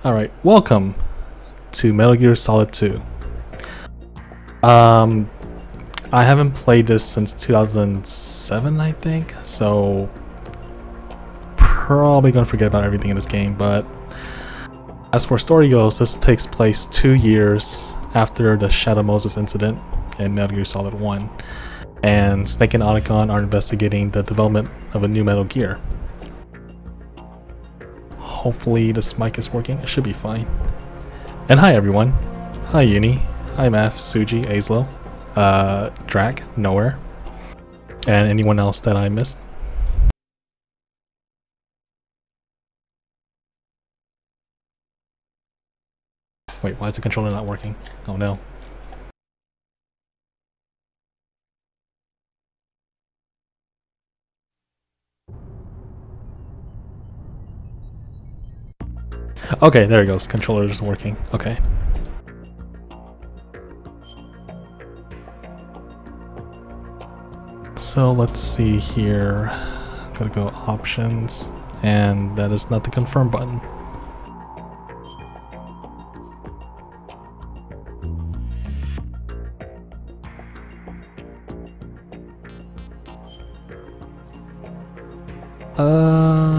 Alright, welcome to Metal Gear Solid 2. I haven't played this since 2007, I think, so probably gonna forget about everything in this game, but as for story goes, this takes place 2 years after the Shadow Moses incident in Metal Gear Solid 1, and Snake and Otacon are investigating the development of a new Metal Gear. Hopefully this mic is working. It should be fine. And hi everyone. Hi Uni. Hi Math, Suji, Aizlo, Drac, Nowhere, and anyone else that I missed. Wait, why is the controller not working? Oh no. Okay, there it goes. Controller is working. Okay. So let's see here. Gotta go options, and that is not the confirm button.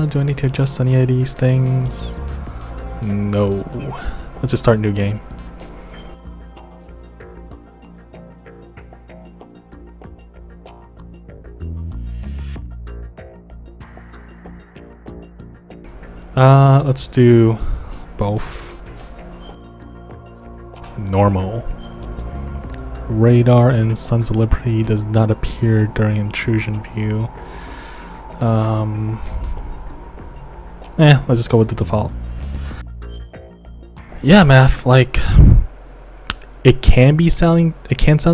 Do I need to adjust any of these things? No. Let's just start a new game. Let's do both. Normal. Radar in Sons of Liberty does not appear during intrusion view. Let's just go with the default. Yeah, Math, like, it can sound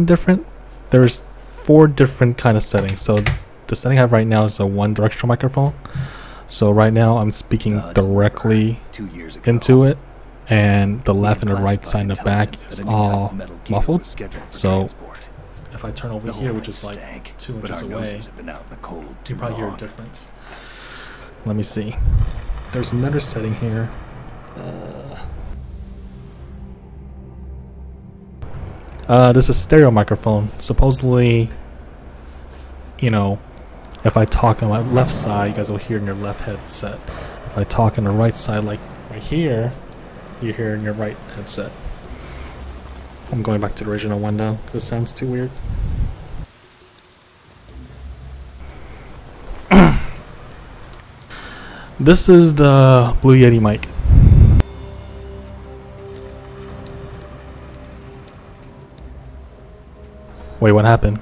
different. There's 4 different kind of settings. So the setting I have right now is a one directional microphone. So right now I'm speaking directly into it, and the left and the right side and the back is all muffled. So if I turn over here, which is like 2 inches away, you probably hear a difference. Let me see. There's another setting here. This is stereo microphone. Supposedly, you know, if I talk on my left side, you guys will hear in your left headset. If I talk on the right side, like right here, you hear in your right headset. I'm going back to the original one now. This sounds too weird. This is the Blue Yeti mic. Wait, what happened?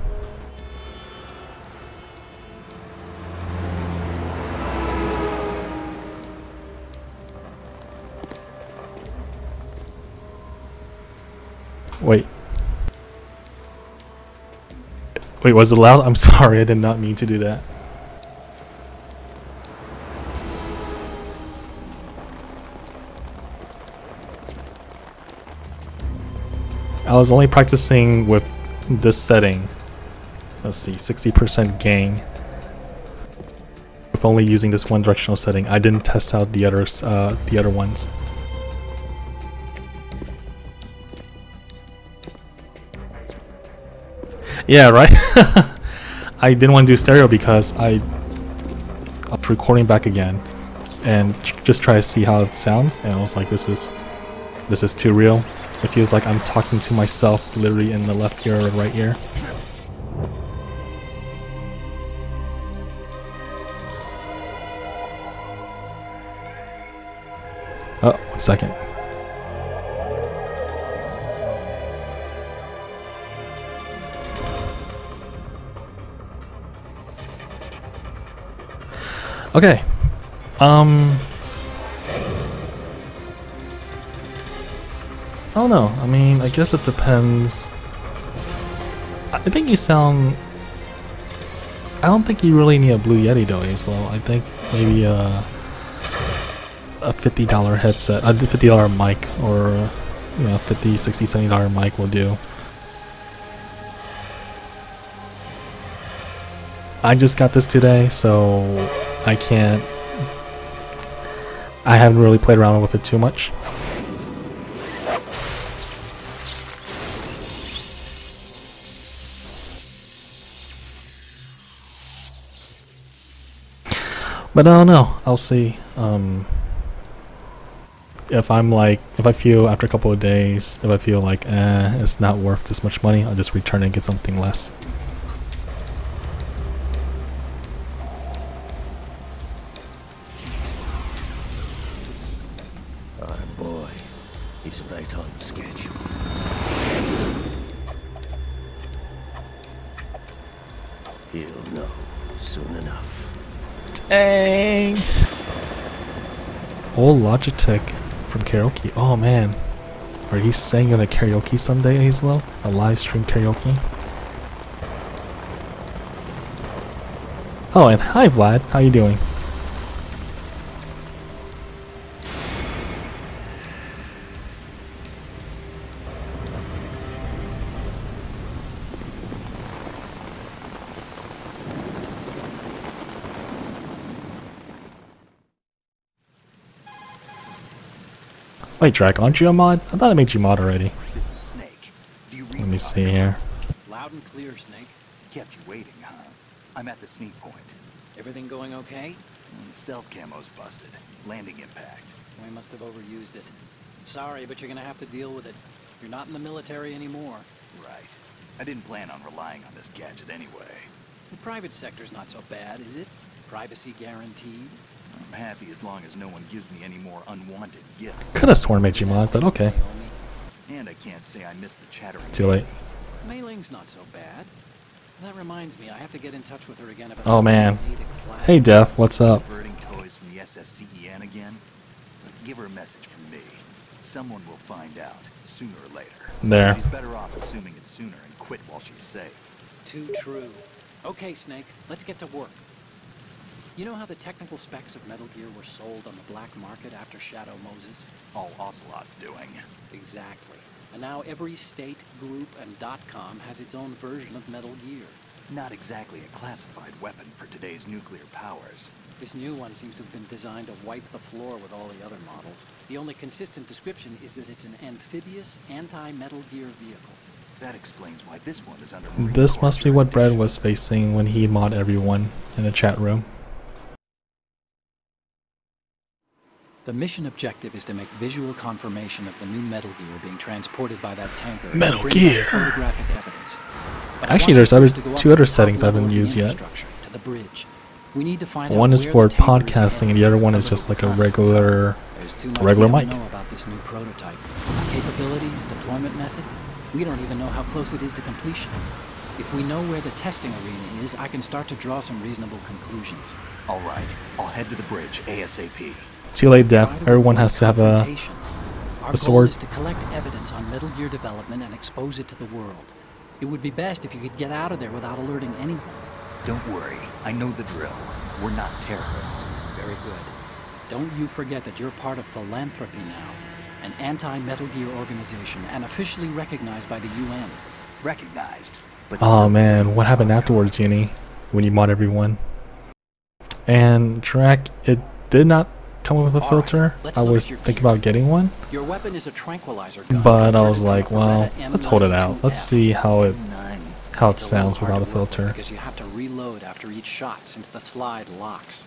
Wait. Wait, was it loud? I'm sorry, I did not mean to do that. I was only practicing with this setting. Let's see, 60% gain. With only using this one directional setting, I didn't test out the other ones. Yeah, right. I didn't want to do stereo because I was recording back again and just try to see how it sounds, and I was like, this is too real. It feels like I'm talking to myself literally in the left ear or right ear. Oh, 1 second. Okay. I don't know. I mean, I guess it depends. I think you sound... I don't think you really need a Blue Yeti though, Aizlo. I think maybe a $50 headset, a $50 mic, or you know, $50, $60, $70 mic will do. I just got this today, so I can't I haven't really played around with it too much. But I don't know. I'll see. If I feel after a couple of days, if I feel like it's not worth this much money, I'll just return it and get something less. Our boy is right on schedule. He'll know soon enough. Dang! Old Logitech from karaoke. Oh man. Are you singing a karaoke someday, Hazelo? A live stream karaoke? Oh, and hi Vlad, how you doing? Wait, Drac, aren't you a mod? I thought I made you mod already. This is Snake. Do you read Let me about see it? here. Loud and clear, Snake. Kept you waiting, huh? I'm at the sneak point. Everything going okay? Stealth camo's busted. Landing impact. We must have overused it. Sorry, but you're gonna have to deal with it. You're not in the military anymore. Right. I didn't plan on relying on this gadget anyway. The private sector's not so bad, is it? Privacy guaranteed? I'm happy as long as no one gives me any more unwanted gifts. Could have sworn I made you mod, but okay. And I can't say I miss the chattering. Too late. Mei Ling's not so bad. That reminds me, I have to get in touch with her again about Oh man. Natick Flash. Hey Def, what's up? Diverting toys from the SSCEN again? Give her a message from me. Someone will find out, sooner or later. There. She's better off assuming it sooner and quit while she's safe. Too true. Okay, Snake, let's get to work. You know how the technical specs of Metal Gear were sold on the black market after Shadow Moses? All Ocelot's doing. Exactly. And now every state, group, and .com has its own version of Metal Gear. Not exactly a classified weapon for today's nuclear powers. This new one seems to have been designed to wipe the floor with all the other models. The only consistent description is that it's an amphibious, anti-Metal Gear vehicle. That explains why this one is under This Marine must be what Brad jurisdiction. was facing when he mod everyone in the chat room. The mission objective is to make visual confirmation of the new Metal Gear being transported by that tanker. and Metal bring back Gear. photographic evidence. But I Actually, want there's you other first to go up two to other the settings I top haven't level of used the yet. infrastructure, to the bridge. We need to find One out is where for the tanker is podcasting headed and the other one is and just like a reconnaissance. regular There's too much regular we don't mic. know about this new prototype. Capabilities, deployment method. We don't even know how close it is to completion. If we know where the testing arena is, I can start to draw some reasonable conclusions. All right, I'll head to the bridge ASAP. Too late, Def. Try to Everyone avoid has to have a confrontations. Our sword. goal is to collect evidence on Metal Gear development and expose it to the world. It would be best if you could get out of there without alerting anyone. Don't worry, I know the drill. We're not terrorists. Very good. Don't you forget that you're part of Philanthropy now, an anti-Metal Gear organization and officially recognized by the UN. Recognized, but Oh still man, what happened afterwards, Genie? When you mod everyone. And Drac, it did not come with a All right, filter. let's I look was at your thinking gear. about getting one, Your weapon is a tranquilizer gun. but I was converted like, from a well, Beretta let's hold it out. Let's M92F. see how it None. It's a sounds little hard without a to work with filter. because you have to reload after each shot since the slide locks.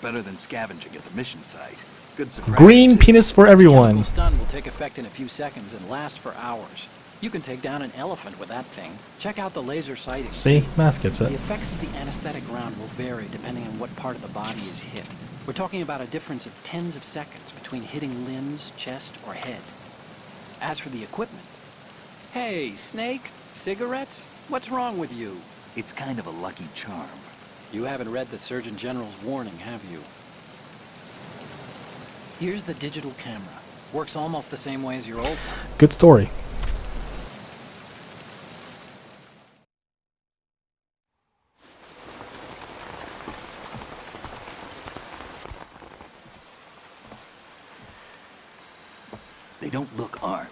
Better than scavenging at the mission site. Good surprise. Green penis for everyone. Chemical stun will take effect in a few seconds and last for hours. You can take down an elephant with that thing. Check out the laser sighting. See, math gets The it. effects of the anesthetic round will vary depending on what part of the body is hit. We're talking about a difference of tens of seconds between hitting limbs, chest, or head. As for the equipment... Hey, Snake, cigarettes? What's wrong with you? It's kind of a lucky charm. You haven't read the Surgeon General's warning, have you? Here's the digital camera. Works almost the same way as your old one. Good story. They don't look armed.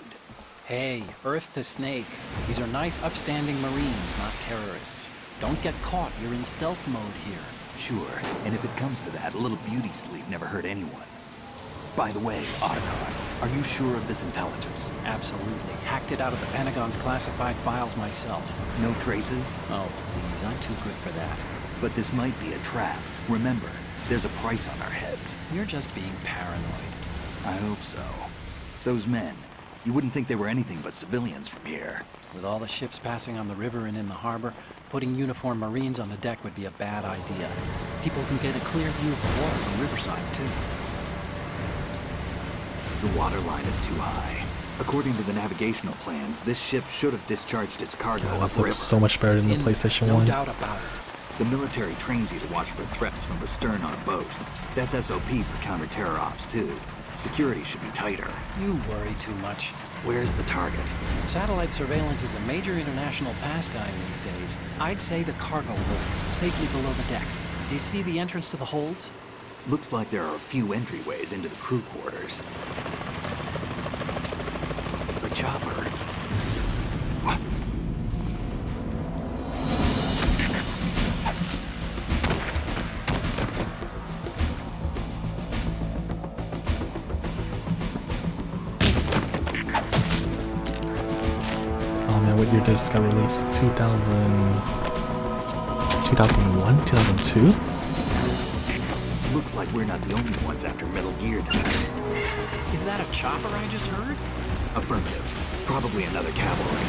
Hey, Earth to Snake. These are nice, upstanding Marines, not terrorists. Don't get caught. You're in stealth mode here. Sure, and if it comes to that, a little beauty sleep never hurt anyone. By the way, Otacon, are you sure of this intelligence? Absolutely. Hacked it out of the Pentagon's classified files myself. No traces? Oh, please, I'm too good for that. But this might be a trap. Remember, there's a price on our heads. You're just being paranoid. I hope so. Those men, you wouldn't think they were anything but civilians from here. With all the ships passing on the river and in the harbor, putting uniformed Marines on the deck would be a bad idea. People can get a clear view of the water from Riverside, too. The water line is too high. According to the navigational plans, this ship should have discharged its cargo Oh, this upriver. looks so much better than the PlayStation 1. No doubt about it. The military trains you to watch for threats from the stern on a boat. That's SOP for counter-terror ops, too. Security should be tighter. You worry too much. Where's the target? Satellite surveillance is a major international pastime these days. I'd say the cargo holds, safely below the deck. Do you see the entrance to the holds? Looks like there are a few entryways into the crew quarters. A chopper. What? Oh man, what year did this got released? 2001? 2002? Looks like we're not the only ones after Metal Gear tonight. Is that a chopper I just heard? Affirmative. Probably another cavalry.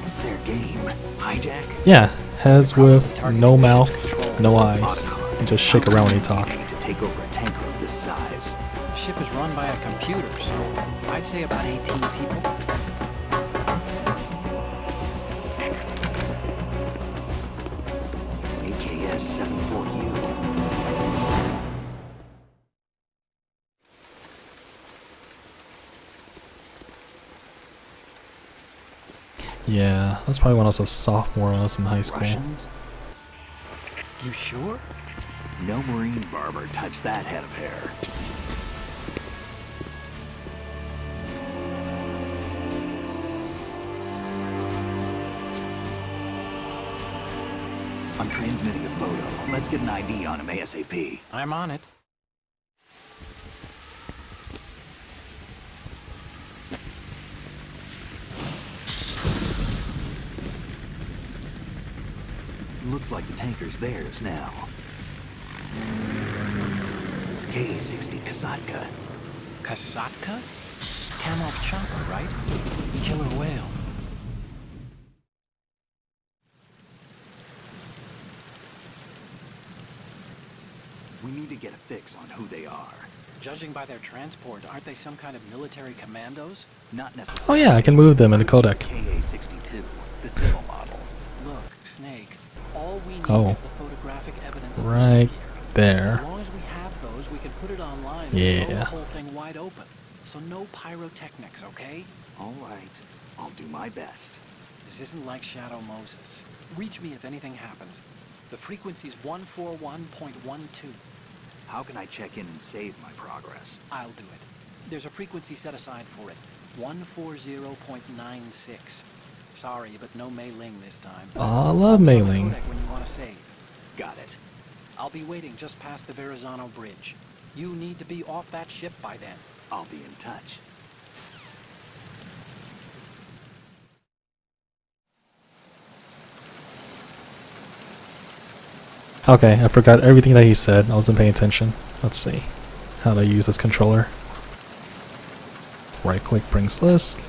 What's their game? Hijack? Yeah, heads with no mouth, no eyes. You just shake around when you talk. To take over a tanker of this size. The ship is run by a computer, so I'd say about 18 people. AKS 74U. Yeah, that's probably when I was a sophomore when I was in high school. Russians? You sure? No Marine barber touched that head of hair. I'm transmitting a photo. Let's get an ID on him ASAP. I'm on it. Looks like the tanker's theirs now. K-60 Kasatka. Kasatka? Kamov chopper, right? Killer whale. We need to get a fix on who they are. Judging by their transport, aren't they some kind of military commandos? Not Oh necessarily. yeah, I can move them in the codec. KA-62, the civil model. Look, Snake, all we need Oh. is the photographic evidence of Right here. there. As long as we have those, we can put it online and Yeah. blow the whole thing wide open. So no pyrotechnics, okay? All right, I'll do my best. This isn't like Shadow Moses. Reach me if anything happens. The frequency's 141.12. How can I check in and save my progress? I'll do it. There's a frequency set aside for it. 140.96. Sorry, but no mailing this time. I love mailing. Codec when you want to save. Got it. I'll be waiting just past the Verrazano Bridge. You need to be off that ship by then. I'll be in touch. Okay, I forgot everything that he said. I wasn't paying attention. Let's see how to use this controller. Right click brings list.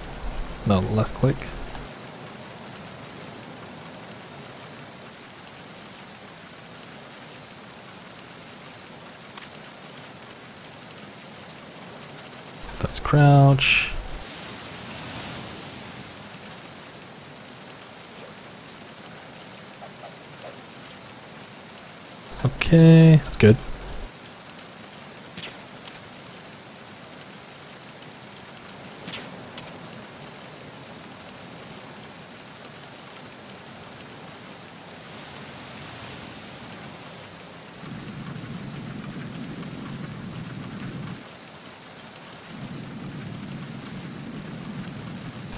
No, left click. That's crouch. Okay, that's good.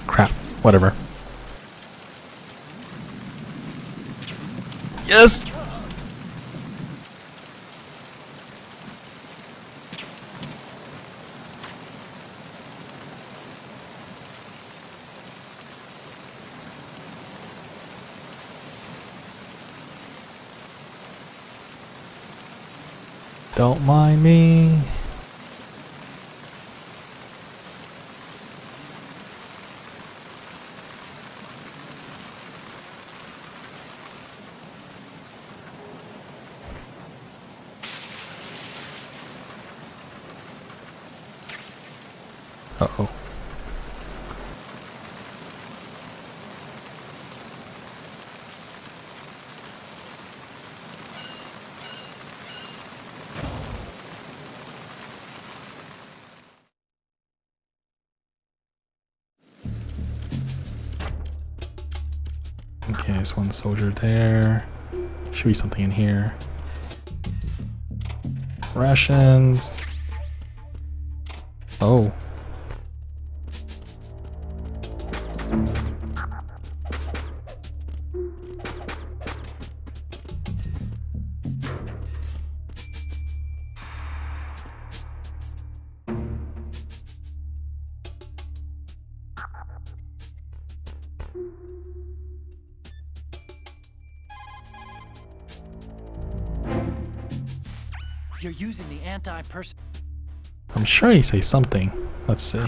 Crap, whatever. Yes! Don't mind me. Uh-oh. Okay, there's one soldier there. Should be something in here. Rations. Oh. You're using the anti-person. I'm sure he say something. Let's see.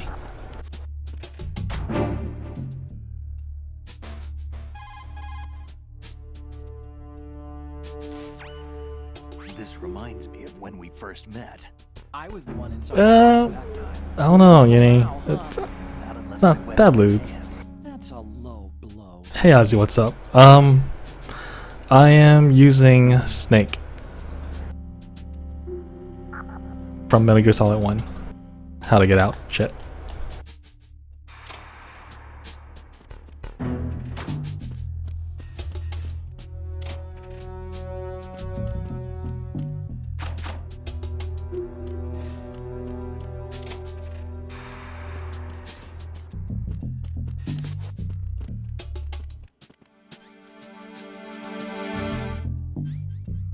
This reminds me of when we first met. I was the one inside that time. I don't know, Yinny. It's Not unless not I wet that my lewd. hands. That's a low blow. Hey Ozzy, what's up? I am using Snake from Metal Gear Solid 1. How to get out? Shit.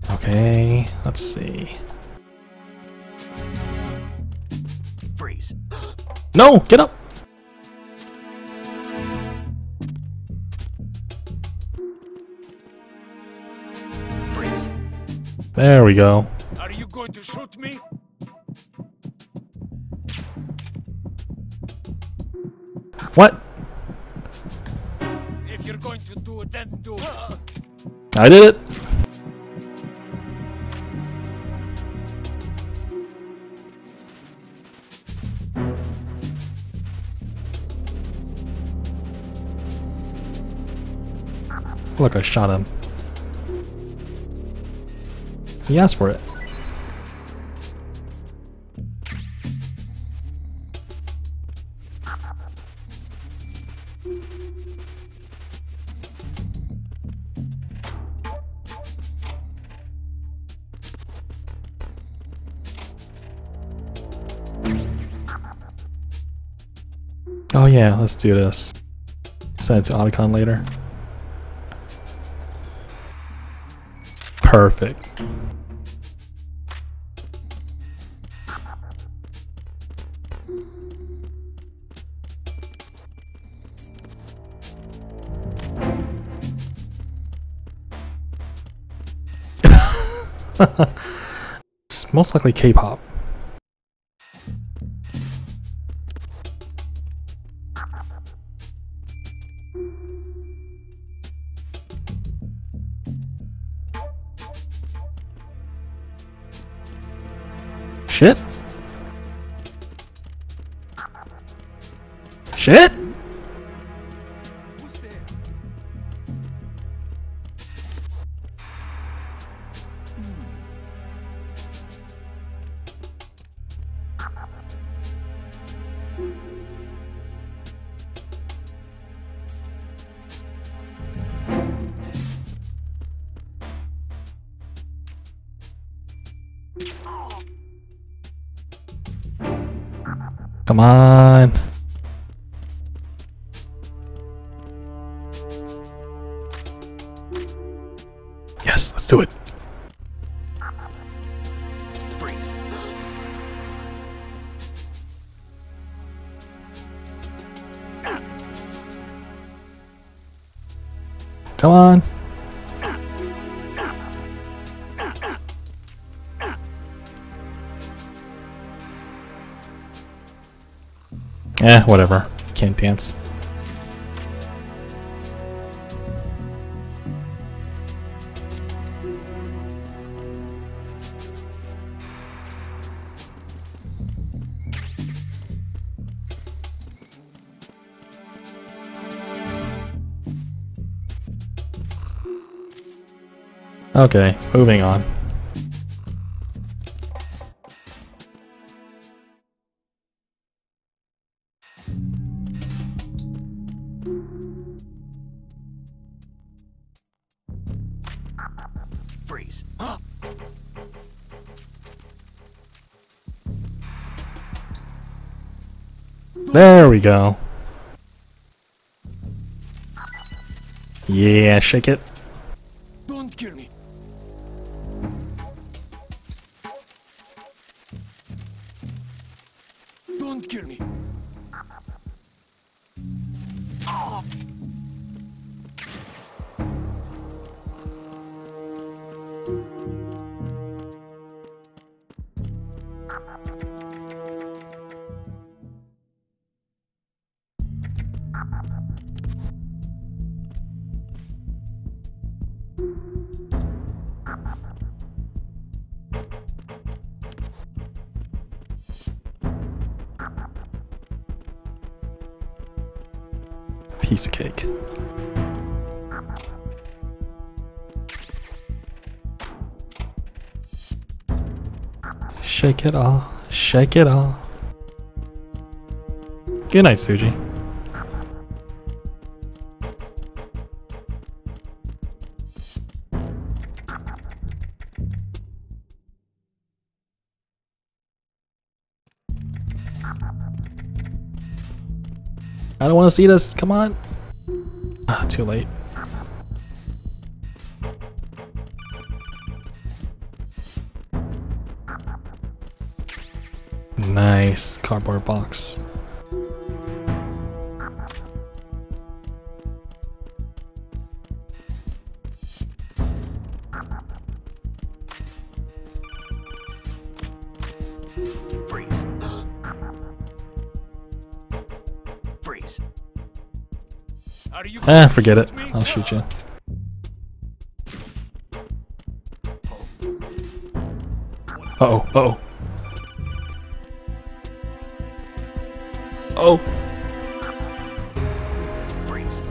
Okay, let's see. Freeze. No, get up. Freeze. There we go. Are you going to shoot me? What? If you're going to do it, then do it. I did it. Look, I shot him. He asked for it. Oh yeah, let's do this. Send it to Otacon later. Perfect. It's most likely K-pop. Shit. Shit. Who's there? Come on. Yes, let's do it. Freeze. Come on. Whatever. Can't dance. Okay, moving on. Freeze. There we go. Yeah, shake it. Don't kill me. Don't kill me. Piece of cake. Shake it off. Shake it off. Good night, Suji. I don't want to see this. Come on. Ah, too late. Nice cardboard box. Freeze. Freeze. Are you Forget it. I'll shoot you. Uh-oh, uh-oh. Oh. Freeze.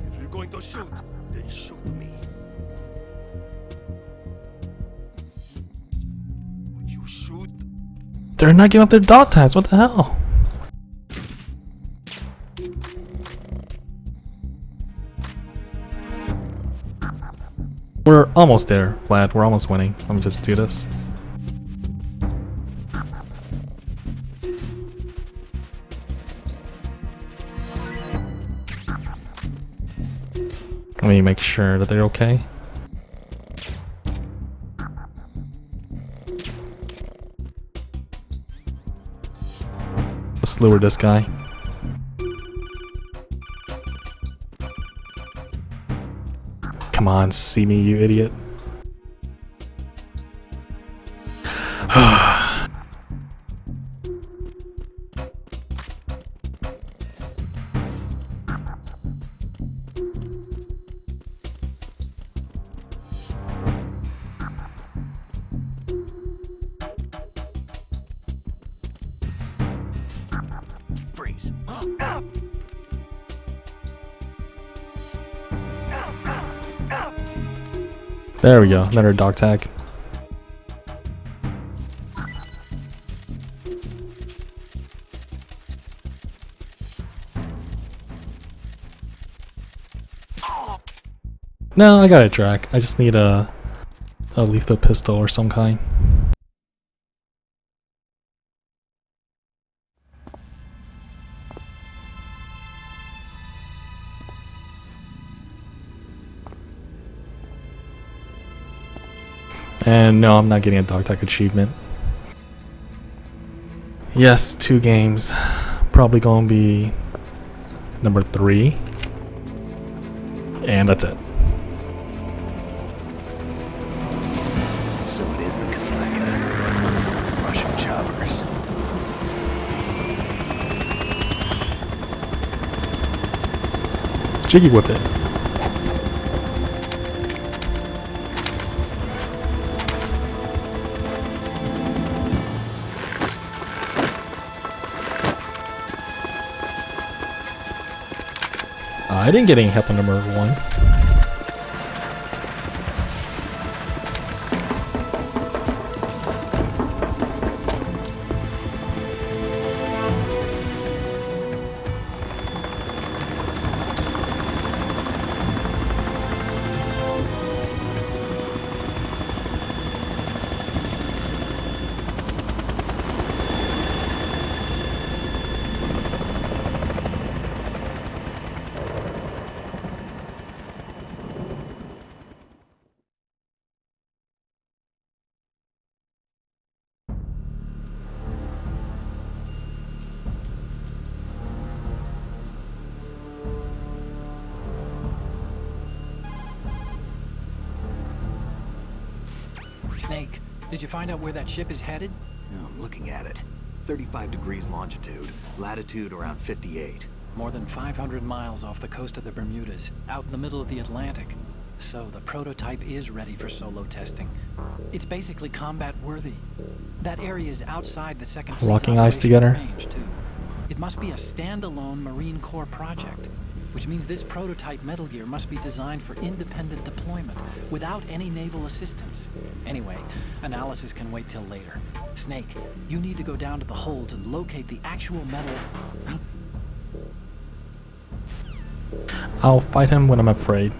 If you're going to shoot, then shoot me. Would you shoot? They're not giving up their dog tags. What the hell? We're almost there, Vlad. We're almost winning. Let me just do this. Let me make sure that they're okay. Let's lure this guy. Come on, see me, you idiot. Freeze. There we go, another dog tag. No, I got a track. I just need a lethal pistol or some kind. And no, I'm not getting a dog tag achievement. Yes, 2 games. Probably gonna be number 3. And that's it. So it is the Kasaka. Russian choppers. jiggy with it. I didn't get any help on number 1. Snake, did you find out where that ship is headed? Oh, I'm looking at it. 35 degrees longitude, latitude around 58. More than 500 miles off the coast of the Bermudas, out in the middle of the Atlantic. So the prototype is ready for solo testing. It's basically combat worthy. That area is outside the second fleet's Locking eyes operational together. range, too. It must be a standalone Marine Corps project, which means this prototype Metal Gear must be designed for independent deployment without any naval assistance. Anyway, analysis can wait till later. Snake, you need to go down to the holds and locate the actual metal. I'll fight him when I'm afraid.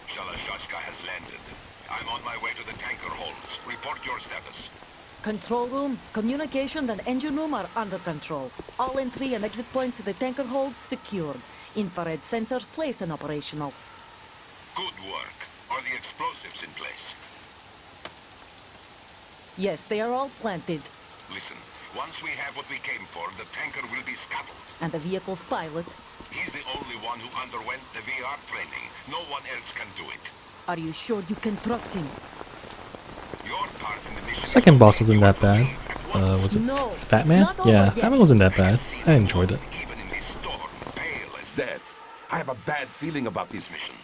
Shalashaska has landed. I'm on my way to the tanker holds. Report your status. Control room, communications and engine room are under control. All entry and exit points to the tanker hold secured. Infrared sensors placed and operational. Good work. Are the explosives in place? Yes, they are all planted. Listen, once we have what we came for, the tanker will be scuttled. And the vehicle's pilot. He's the only one who underwent the VR training. No one else can do it. Are you sure you can trust him? Your part in the mission. Second boss wasn't that bad. Was it No, Fat it's Man? not over Yeah, yet. Fat Man wasn't that bad. I enjoyed it. Even in this storm, pale as death. I have a bad feeling about this mission.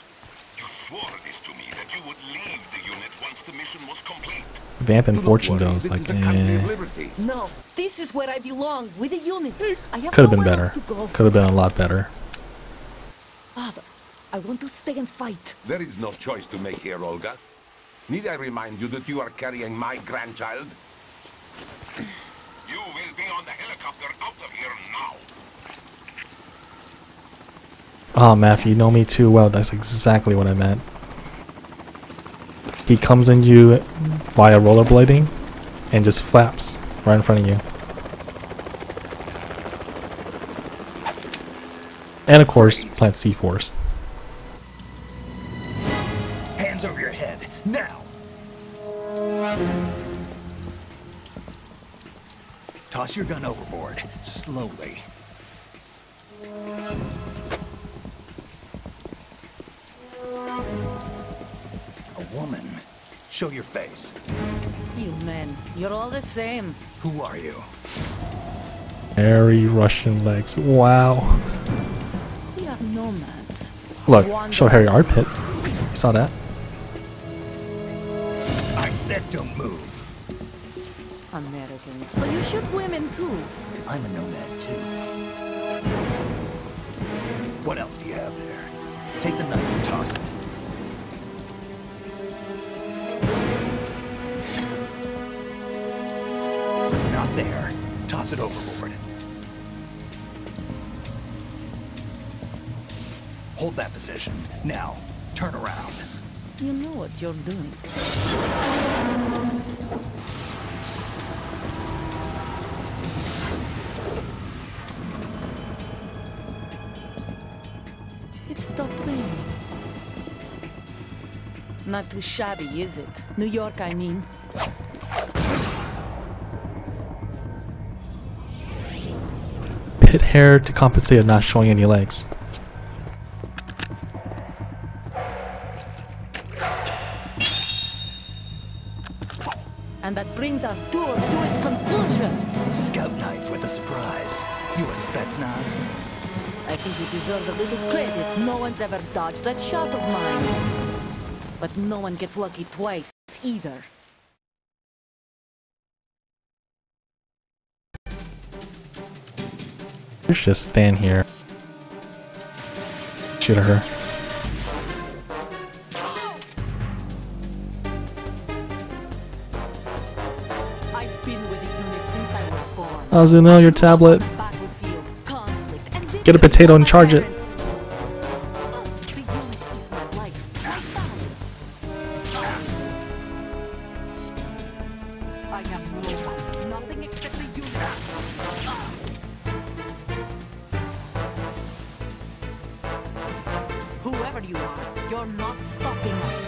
You swore this to me that you would leave the unit once the mission was complete. Vamp and Fortune though, it's like, eh. No, this is where I belong, with the unit. I have Could have been nowhere better. else to go. Could have been a lot better. Father, I want to stay and fight. There is no choice to make here, Olga. Need I remind you that you are carrying my grandchild? You will be on the helicopter out of here now. Oh, Matthew, you know me too well. That's exactly what I meant. He comes in you via rollerblading and just flaps right in front of you. And of course, plant C-Force. Hands over your head, now! Toss your gun overboard, slowly. A woman. Show your face. You men, you're all the same. Who are you? Hairy Russian legs. Wow. We are nomads. Look, show hairy armpit. You saw that? I said don't move. Americans, so you shoot women too. I'm a nomad too. What else do you have there? Take the knife and toss it. Not there. Toss it overboard. Hold that position. Now, turn around. You know what you're doing. It stopped raining. Not too shabby, is it? New York, I mean. Pit hair to compensate of not showing any legs. And that brings our tour to its conclusion. Scout knife with a surprise. You a Spetsnaz? I think you deserve a little credit. No one's ever dodged that shot of mine. But no one gets lucky twice, either. Let's just stand here. Shoot at her. I've been with the unit since I was born. Azu, no, your tablet. Battlefield, conflict, and Get a potato and charge it. Oh, the unit is my life, my family. I have no life, nothing except the unit. Whoever you are, you're not stopping us.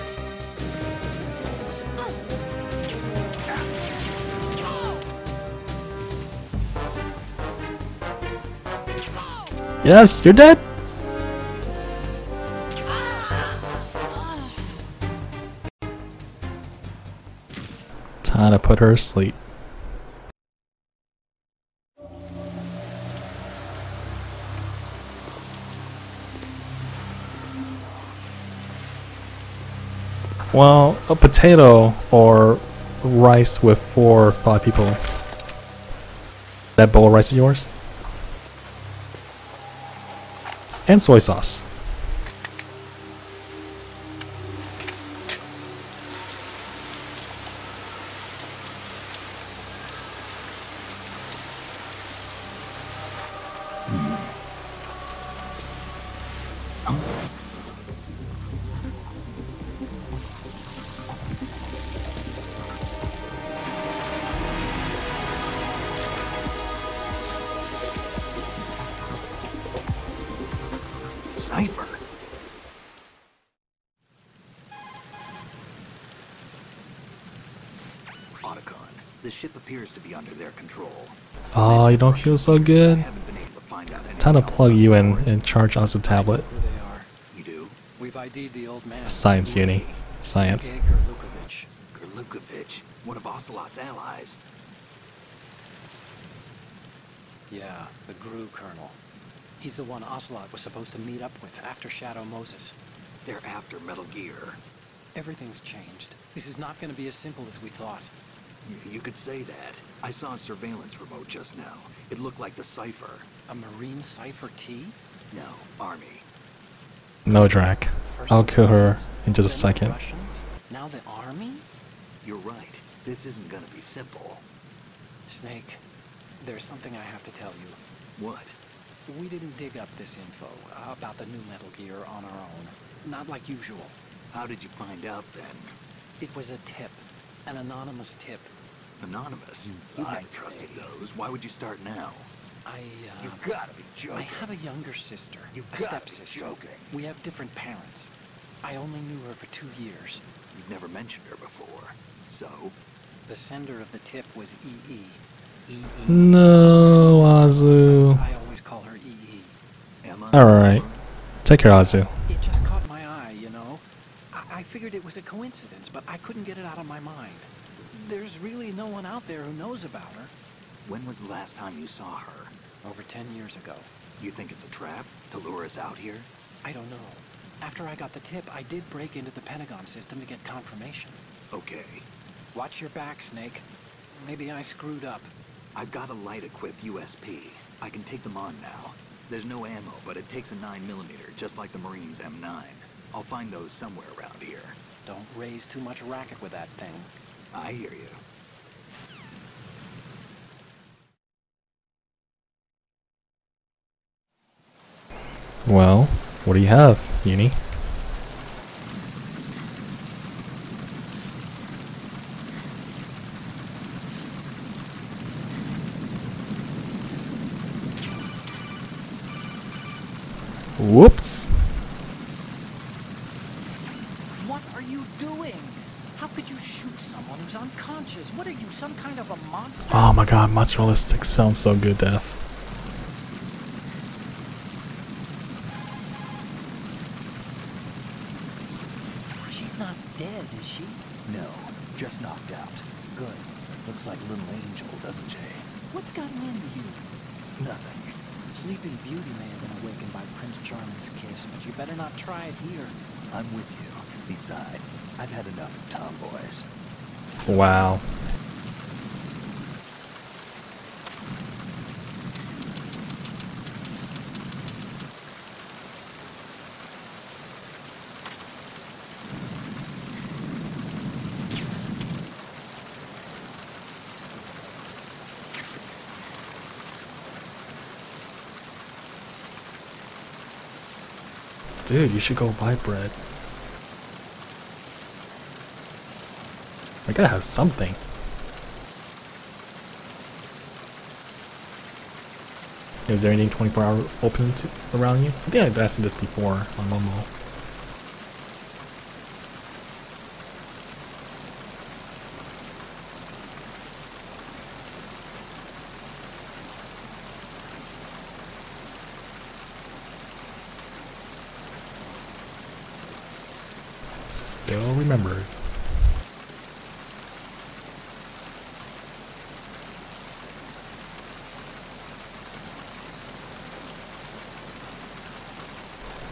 Yes, you're dead. Time to put her to sleep. Well, a potato or rice with 4 or 5 people. That bowl of rice is yours? And soy sauce. Cypher. Otacon, the ship appears to be under their control. Oh, you don't feel so I good? haven't been able to find out anything Time to else plug about you the in origin. and charge us a tablet. Who they are. You do? We've ID'd the old man. Science uni. Science. Sergei Gurlukovich. Gurlukovich, one of Ocelot's allies. Yeah, the GRU colonel. He's the one Ocelot was supposed to meet up with after Shadow Moses. They're after Metal Gear. Everything's changed. This is not going to be as simple as we thought. You could say that. I saw a surveillance remote just now. It looked like the Cypher. A Marine Cypher T? No, Army. No, Drac. First I'll kill her Marines, in just a then the second. Russians, now the Army? You're right. This isn't gonna be simple. Snake, there's something I have to tell you. What? We didn't dig up this info about the new Metal Gear on our own. Not like usual. How did you find out then? It was a tip. An anonymous tip. Anonymous? You I never trusted those. Why would you start now? You gotta be I have a younger sister, You a gotta be stepsister. joking. We have different parents. I only knew her for 2 years. You've never mentioned her before. So? The sender of the tip was EE. No, Azu. I always call her EE. Emma? Alright. Take care, Azu. It just caught my eye, you know? I figured it was a coincidence, but I couldn't get it out of my mind. There's really no one out there who knows about her. When was the last time you saw her? Over 10 years ago. You think it's a trap to lure us out here? I don't know. After I got the tip, I did break into the Pentagon system to get confirmation. Okay. Watch your back, Snake. Maybe I screwed up. I've got a light-equipped USP. I can take them on now. There's no ammo, but it takes a 9mm, just like the Marines' M9. I'll find those somewhere around here. Don't raise too much racket with that thing. I hear you. Well, what do you have, Uni? Whoops. What are you doing? was unconscious. What are you, some kind of a monster? Oh my god, mozzarella sticks sounds so good, Def. She's not dead, is she? No, just knocked out. Good. Looks like a little angel, doesn't she? What's gotten into you? Nothing. Sleeping Beauty may have been awakened by Prince Charming's kiss, but you better not try it here. I'm with you. Besides, I've had enough of tomboys. Wow. Dude, you should go buy bread. I gotta have something. Is there anything 24-hour open around you? I think I've asked you this before on Momo. Still remembered.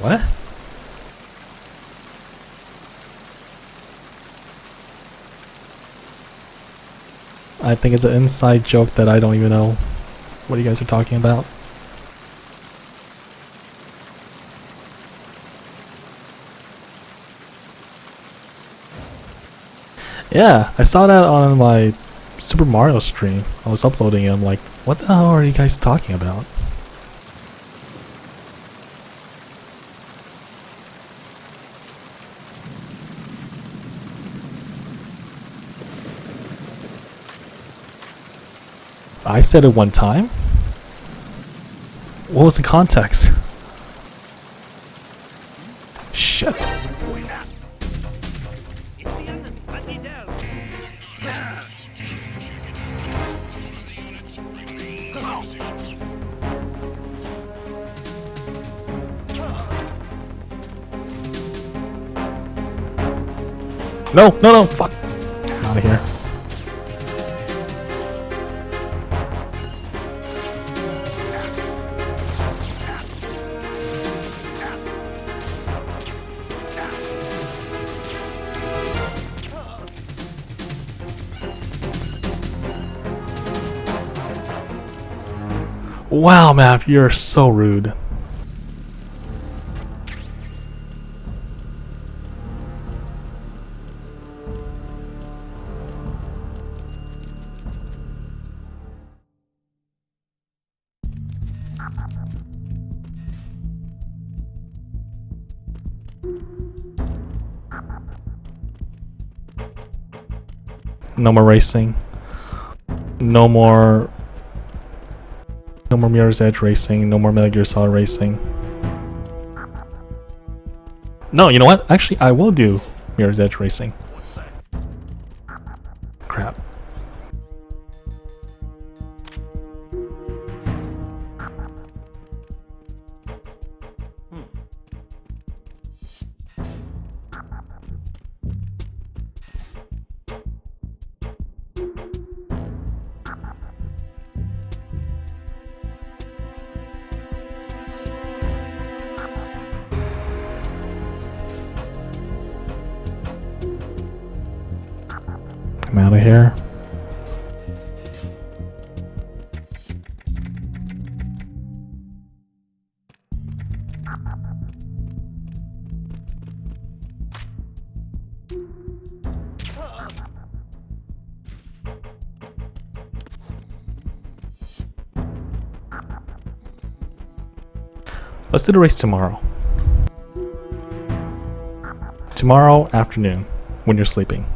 What? I think it's an inside joke that I don't even know what you guys are talking about. Yeah, I saw that on my Super Mario stream. I was uploading it. I'm like, what the hell are you guys talking about? I said it one time? What was the context? Shit. No, no, no, fuck. I'm out of here. Wow, Mav, you're so rude. No more racing. No more Mirror's Edge racing. No more Metal Gear Solid racing. No, you know what? Actually, I will do Mirror's Edge racing. Crap. I'm out of here. Let's do the race tomorrow. Tomorrow afternoon, when you're sleeping.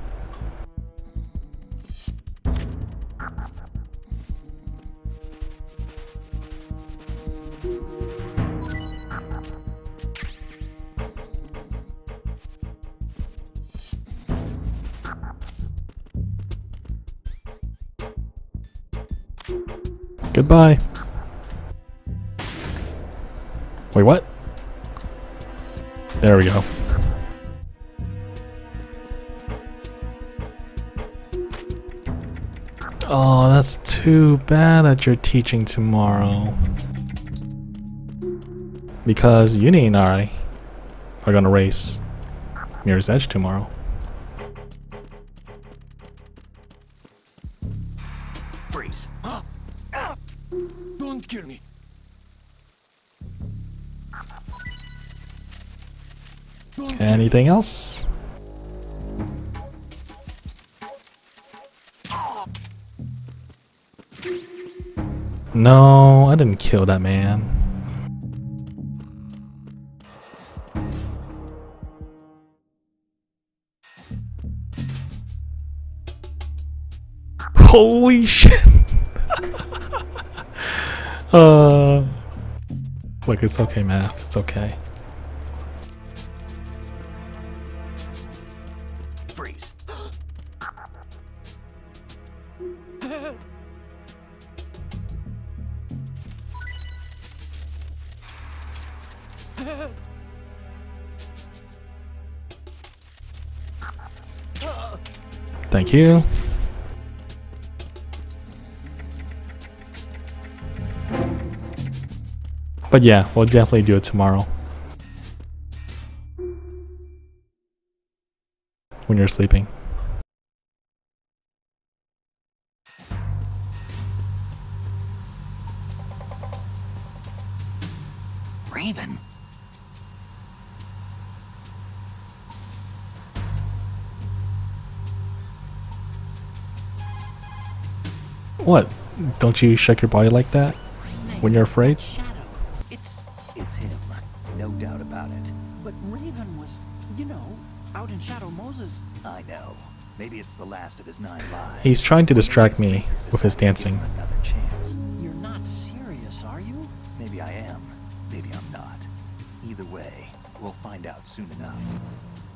Goodbye. Wait, what? There we go. Oh, that's too bad that you're teaching tomorrow. Because Uni and I are gonna race Mirror's Edge tomorrow. Freeze. Don't kill me. Anything else? No, I didn't kill that man. Holy shit! Look, it's okay, Math. It's okay. Freeze. Thank you. But yeah, we'll definitely do it tomorrow. When you're sleeping. Raven. What? Don't you shake your body like that when you're afraid? Shadow. It's him. No doubt about it. But Raven was, you know, out in Shadow Moses. I know. Maybe it's the last of his 9 lives. He's trying to distract me with his dancing. Another chance. You're not serious, are you? Maybe I am. Maybe I'm not. Either way, we'll find out soon enough.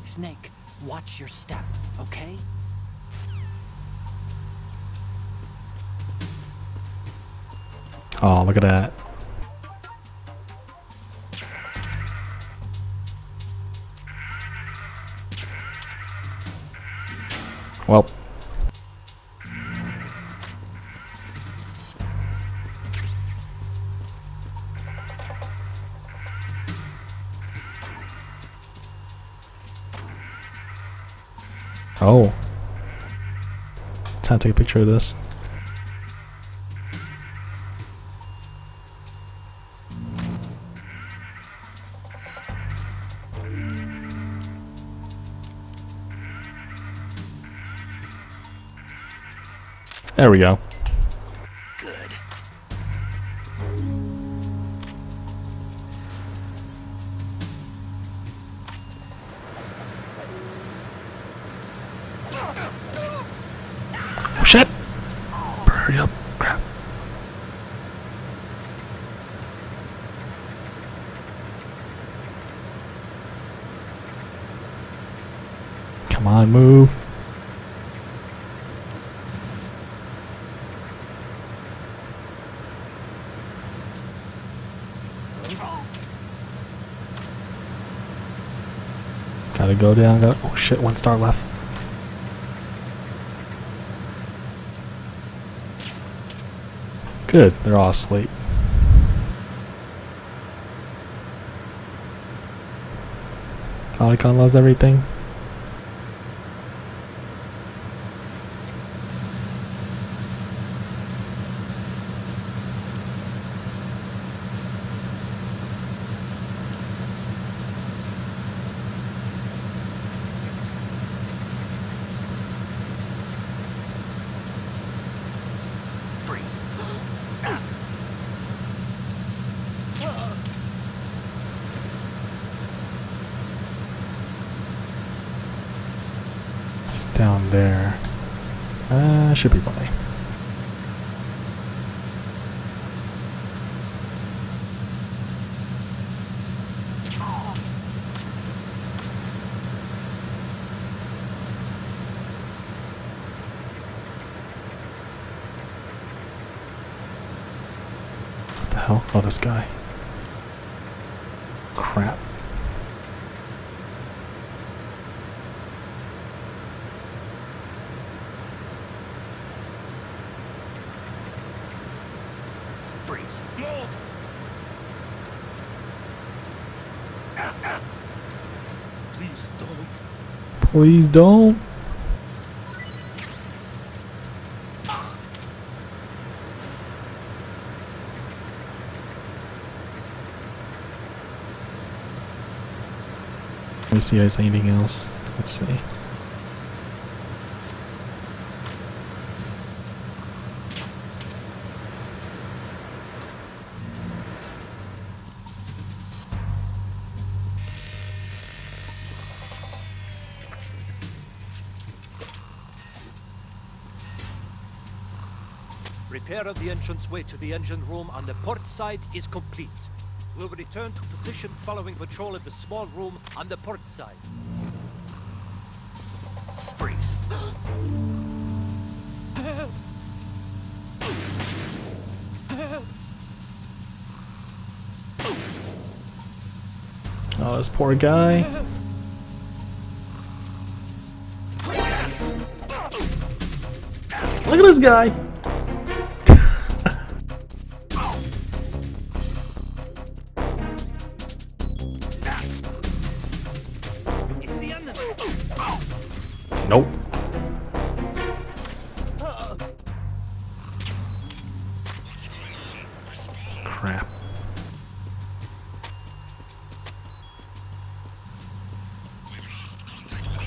Snake, watch your step, okay? Oh, look at that. Well. Oh. Time to take a picture of this. There we go. Good. Oh shit! Hurry up. Crap. Come on, move. Gotta go down, oh shit, 1 star left. Good, they're all asleep. Polycon loves everything. Freeze. It's down there. Should be fine. hell? Oh, this guy. Crap. Freeze! Mold! Please don't. Please don't. Let me see if there's anything else. Let's see. Repair of the entranceway to the engine room on the port side is complete. We'll return to position following patrol of the small room on the port side. Freeze. Oh, this poor guy. Look at this guy. Nope. Crap.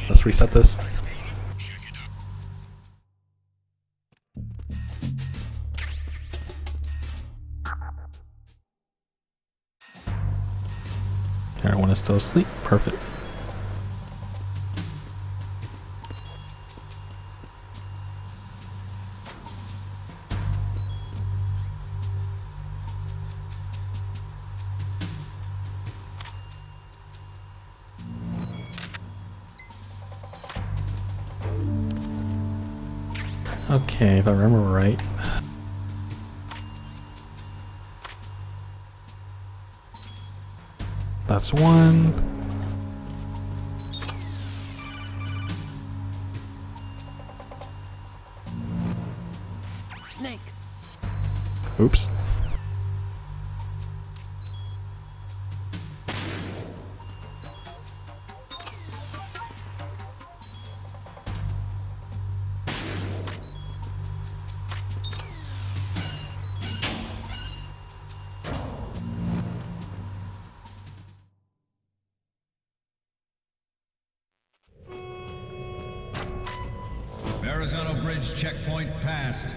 Let's reset this. Everyone is still asleep. Perfect. Okay, if I remember right. That's one. Snake. Oops. Verrazano Bridge checkpoint passed.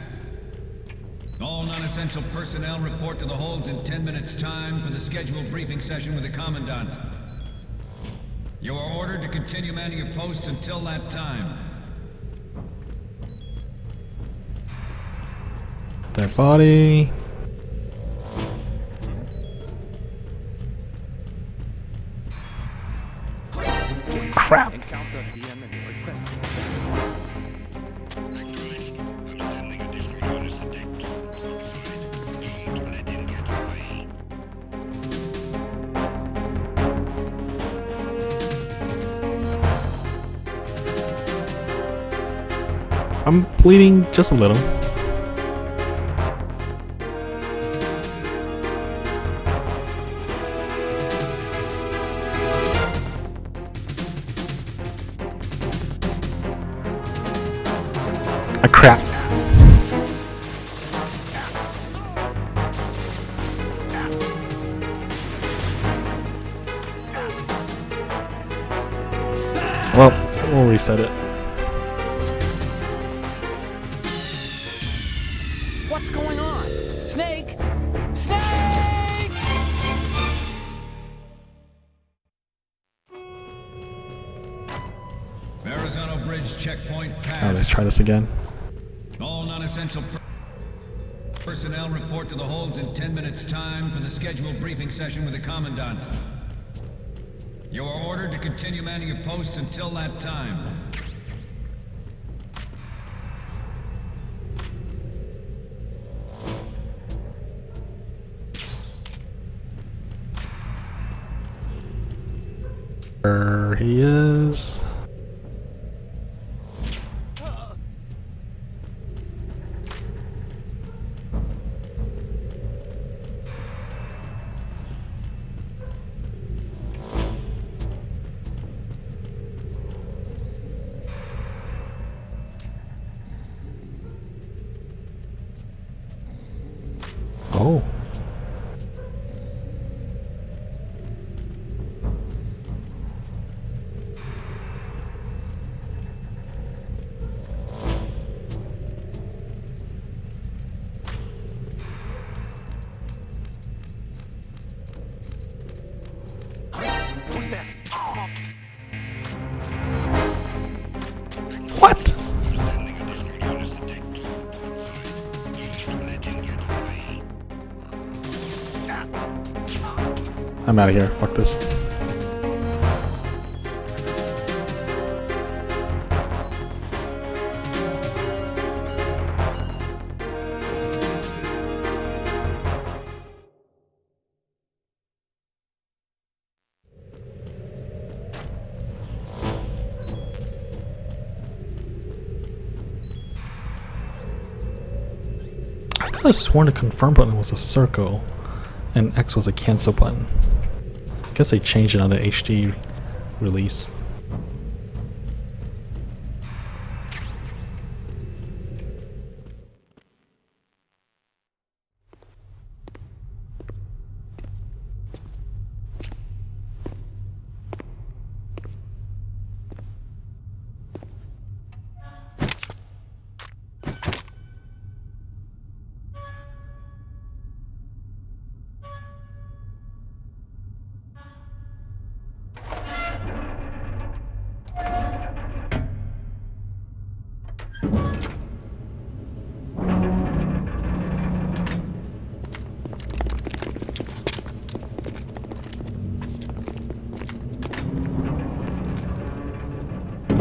All non-essential personnel report to the holds in 10 minutes' time for the scheduled briefing session with the Commandant. You are ordered to continue manning your posts until that time. Dead body. Crap. Encounter the enemy requested. I'm bleeding just a little. Crap. Well, we'll reset it. What's going on? Snake! Snake! Verrazano Bridge checkpoint passed. Oh, let's try this again. All non-essential personnel report to the holds in 10 minutes' time for the scheduled briefing session with the Commandant. You are ordered to continue manning your posts until that time. There he is. Oh. What? I'm out of here. Fuck this. I could have sworn the confirm button was a circle and X was a cancel button. I guess they changed it on the HD release.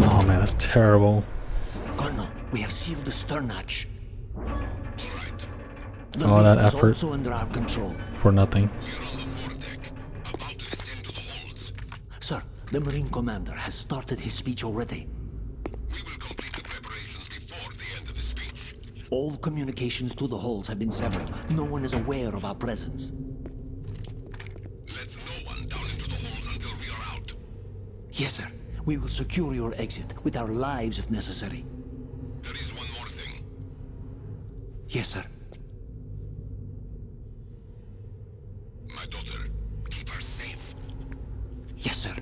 Oh man, that's terrible. Colonel, we have sealed the stern hatch. The All that lift is effort also under our control. for nothing. Sir, the Marine commander has started his speech already. We will complete the preparations before the end of the speech. All communications to the hulls have been severed. No one is aware of our presence. Let no one down into the holes until we are out. Yes, sir. We will secure your exit with our lives if necessary. There is one more thing. Yes, sir. My daughter, keep her safe. Yes, sir.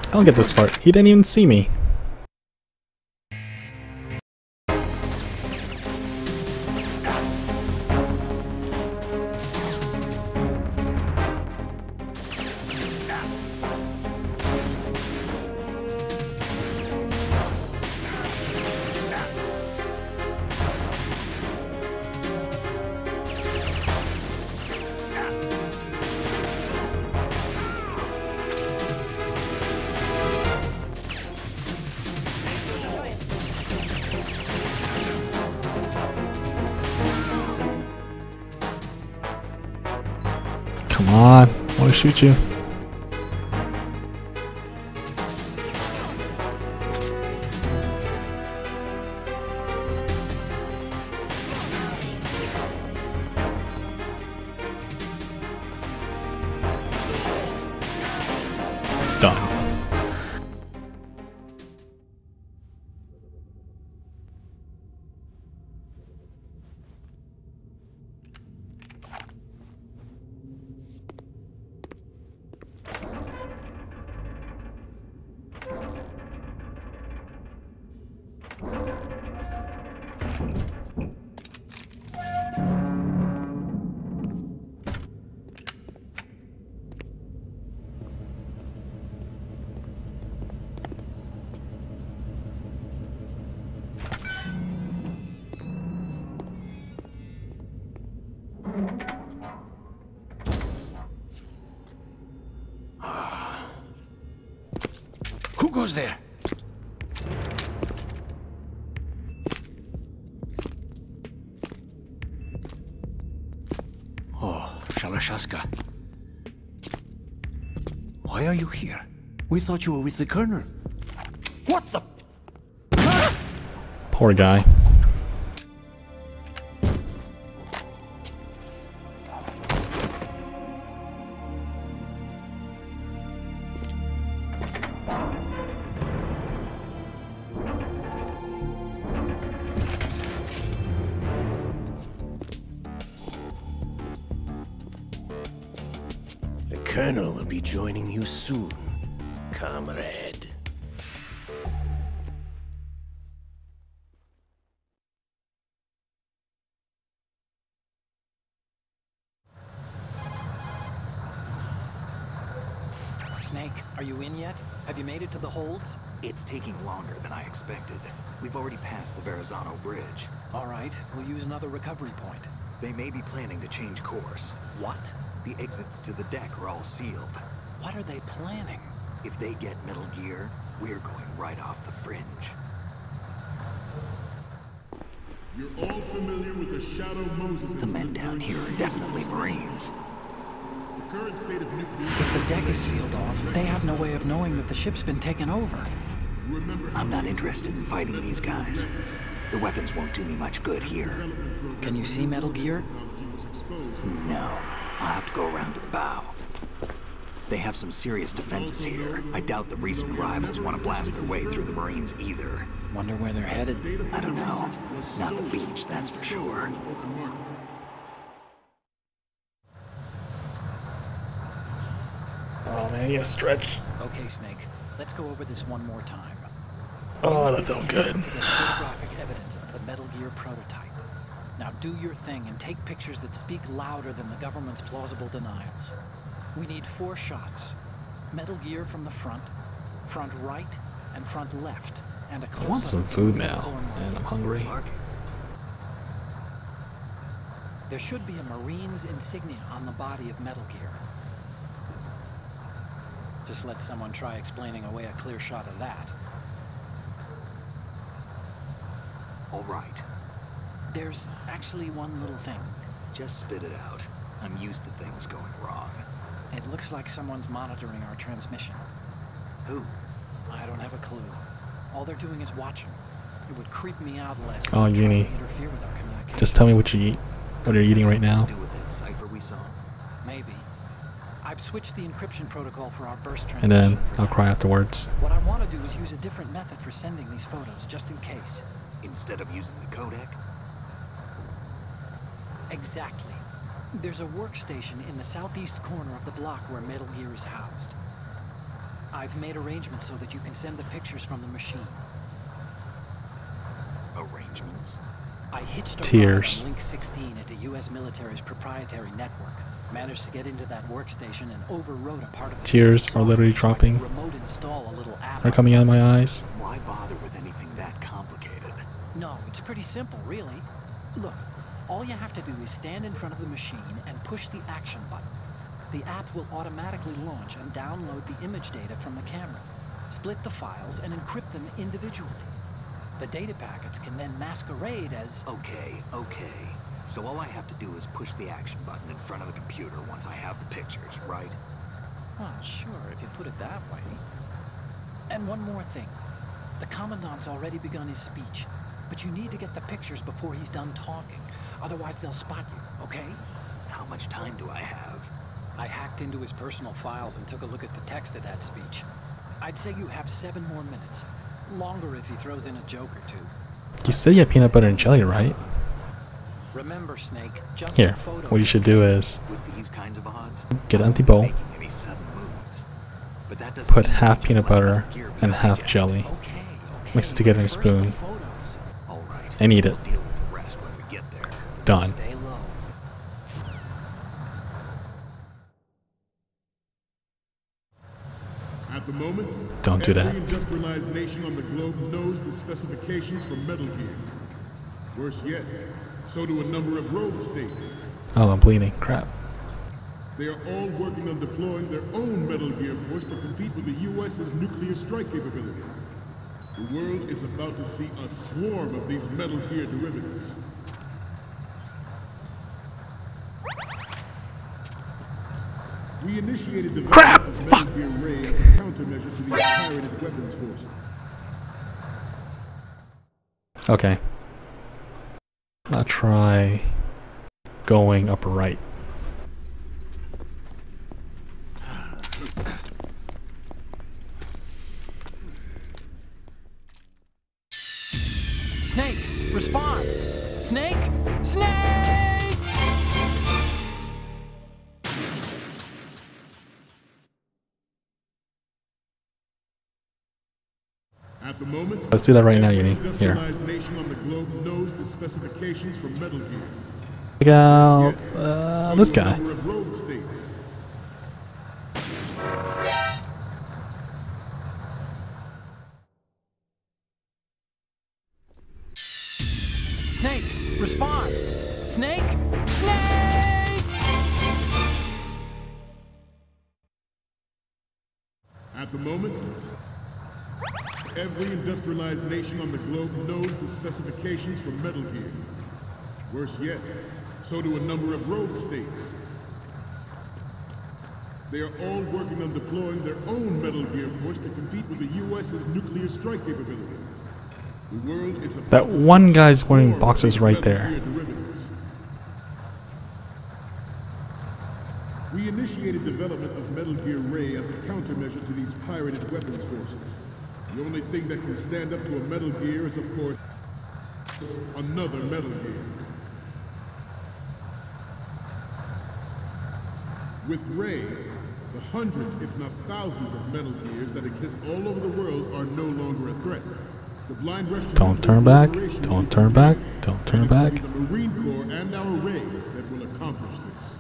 I don't get this part. He didn't even see me. Come on, I want to shoot you. Done. goes there? Oh, Shalashaska. Why are you here? We thought you were with the Colonel. What the? Poor guy. The Colonel will be joining you soon, comrade. Snake, are you in yet? Have you made it to the holds? It's taking longer than I expected. We've already passed the Verrazano Bridge. All right, we'll use another recovery point. They may be planning to change course. What? The exits to the deck are all sealed. What are they planning? If they get Metal Gear, we're going right off the fringe. You're all familiar with the Shadow Moses. The men down here are definitely Marines. The current state of nuclear... If the deck is sealed off, they have no way of knowing that the ship's been taken over. I'm not interested in fighting these guys. The weapons won't do me much good here. Can you see Metal Gear? No. I'll have to go around to the bow. They have some serious defenses here. I doubt the recent arrivals want to blast their way through the Marines either. Wonder where they're headed? I don't know. Not the beach, that's for sure. Oh man, you stretch. Okay, Snake. Let's go over this one more time. Oh, that felt good. To get photographic evidence of the Metal Gear prototype. Now do your thing and take pictures that speak louder than the government's plausible denials. We need 4 shots. Metal Gear from the front right, and front left, and a close-up. I want some food now, and I'm hungry. There should be a Marine's insignia on the body of Metal Gear. Just let someone try explaining away a clear shot of that. All right. There's actually one little thing. Just spit it out. I'm used to things going wrong. It looks like someone's monitoring our transmission. Who? I don't have a clue. All they're doing is watching. It would creep me out less. Oh, Uni. Just tell me what you eat. What are you eating right now? Do with that cipher we saw? Maybe. I've switched the encryption protocol for our burst And transmission. then I'll cry afterwards. What I want to do is use a different method for sending these photos, just in case. Instead of using the codec? Exactly. There's a workstation in the southeast corner of the block where Metal Gear is housed. I've made arrangements so that you can send the pictures from the machine. Arrangements? I hitched a Tears. ride on Link 16 into U.S. military's proprietary network. Managed to get into that workstation and overrode a part of the Tears system are literally software so I could dropping. remote install a little app. Are coming out of my eyes. Why bother with anything that complicated? No, it's pretty simple, really. Look, all you have to do is stand in front of the machine and push the action button. The app will automatically launch and download the image data from the camera, split the files, and encrypt them individually. The data packets can then masquerade as... Okay. So all I have to do is push the action button in front of the computer once I have the pictures, right? Well, sure, if you put it that way. And one more thing. The Commandant's already begun his speech, but you need to get the pictures before he's done talking. Otherwise, they'll spot you, okay? How much time do I have? I hacked into his personal files and took a look at the text of that speech. I'd say you have 7 more minutes. Longer if he throws in a joke or two. You said you had peanut butter and jelly, right? Remember, Snake, just Here, what you should do is With these kinds of odds, get an empty bowl, making any sudden moves. But that doesn't put mean half just peanut let butter Metal Gear be and half hijacked. jelly. Okay. Mix it together in a First the spoon photos. All right. and eat it. We'll deal with the rest when we get there. Done. Stay low. At the moment, Don't do that. every industrialized nation on the globe knows the specifications for Metal Gear. Worse yet, so do a number of rogue states. Oh, I'm bleeding. Crap. They are all working on deploying their own Metal Gear force to compete with the US's nuclear strike capability. The world is about to see a swarm of these Metal Gear derivatives. We initiated development of Metal Gear Ray as a countermeasure to these pirated weapons forces. Okay. I'll try going up right. Snake, respond! Snake! Snake! At the moment, Let's do that right now, Uni. Here. industrialized nation on the globe knows the specifications for Metal Gear. Check out this So do a guy. number of rogue states. Snake, respond! Snake! Snake! At the moment, every industrialized nation on the globe knows the specifications for Metal Gear. Worse yet, so do a number of rogue states. They are all working on deploying their own Metal Gear force to compete with the US's nuclear strike capability. The world is about That to one see guy's a wearing swarm of boxers these right Metal there. Gear derivatives. We initiated development of Metal Gear Ray as a countermeasure to these pirated weapons forces. The only thing that can stand up to a Metal Gear is, of course, another Metal Gear. With Ray, the hundreds, if not thousands, of Metal Gears that exist all over the world are no longer a threat. The Blind Rush to Don't turn back. Don't turn back. Don't turn back. the Marine Corps and our Ray that will accomplish this.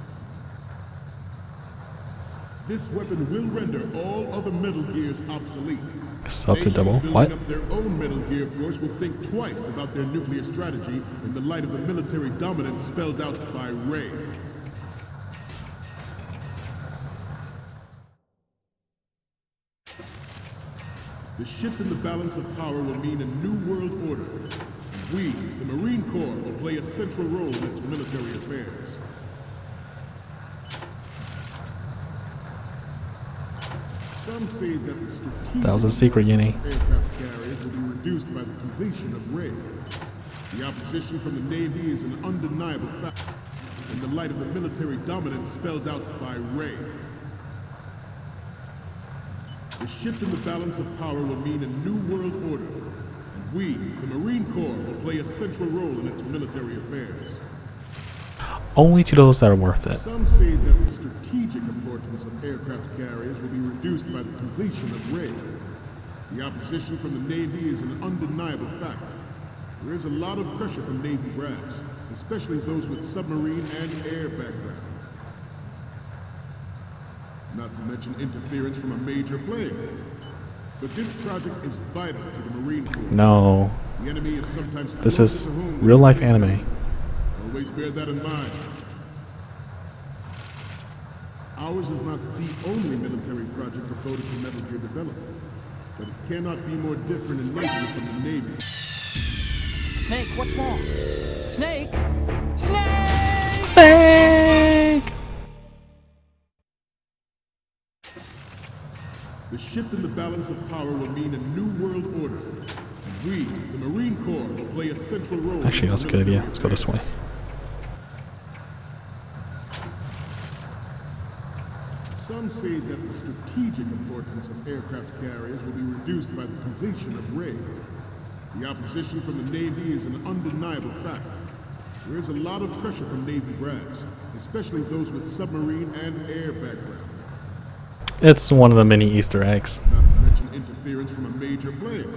This weapon will render all other Metal Gears obsolete. Sub to Nations double. building What? up their own Metal Gear force will think twice about their nuclear strategy in the light of the military dominance spelled out by Ray. The shift in the balance of power will mean a new world order. And we, the Marine Corps, will play a central role in its military affairs. Some say that the strategic That was a secret, Uni. importance of aircraft carriers will be reduced by the completion of Ray. The opposition from the Navy is an undeniable fact in the light of the military dominance spelled out by Ray. The shift in the balance of power will mean a new world order, and we, the Marine Corps, will play a central role in its military affairs. Only to those that are worth it. Some say that the strategic importance of aircraft carriers will be reduced by the completion of Ray. The opposition from the Navy is an undeniable fact. There is a lot of pressure from Navy brass, especially those with submarine and air background. Not to mention interference from a major player. But this project is vital to the Marine Corps. No. The enemy is sometimes This closer is to home than real life you think. anime. Always bear that in mind. Ours is not the only military project devoted to Metal Gear development, but it cannot be more different in nature from the Navy. Snake, what's wrong? Snake! Snake! Snake! The shift in the balance of power will mean a new world order, and we, the Marine Corps, will play a central role. Actually, in that's a its good idea. military Let's go this way. Some say that the strategic importance of aircraft carriers will be reduced by the completion of Ray. The opposition from the Navy is an undeniable fact. There is a lot of pressure from Navy brass, especially those with submarine and air background. It's one of the many Easter eggs. Not to mention interference from a major player.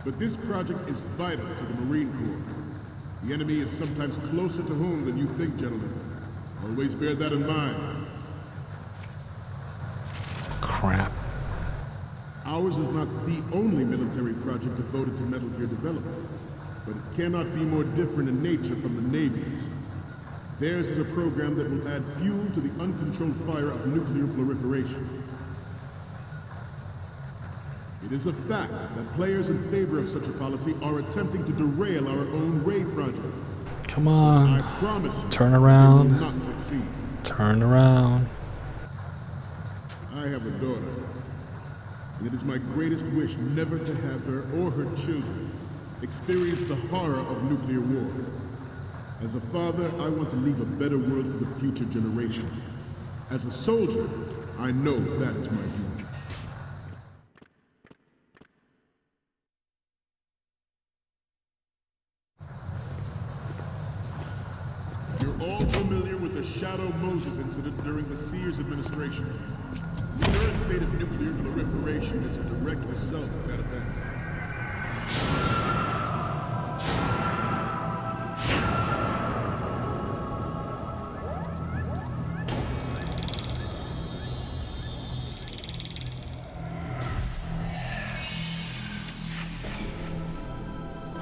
But this project is vital to the Marine Corps. The enemy is sometimes closer to home than you think, gentlemen. Always bear that in mind. Crap. Ours is not the only military project devoted to Metal Gear development, but it cannot be more different in nature from the Navy's. Theirs is a program that will add fuel to the uncontrolled fire of nuclear proliferation. It is a fact that players in favor of such a policy are attempting to derail our own Ray project. Come on. I promise you, Turn around. they will not succeed. Turn around. I have a daughter, and it is my greatest wish never to have her or her children experience the horror of nuclear war. As a father, I want to leave a better world for the future generation. As a soldier, I know that is my duty. You're all familiar with the Shadow Moses incident during the Sears administration. The current state of nuclear proliferation is a direct result of that event.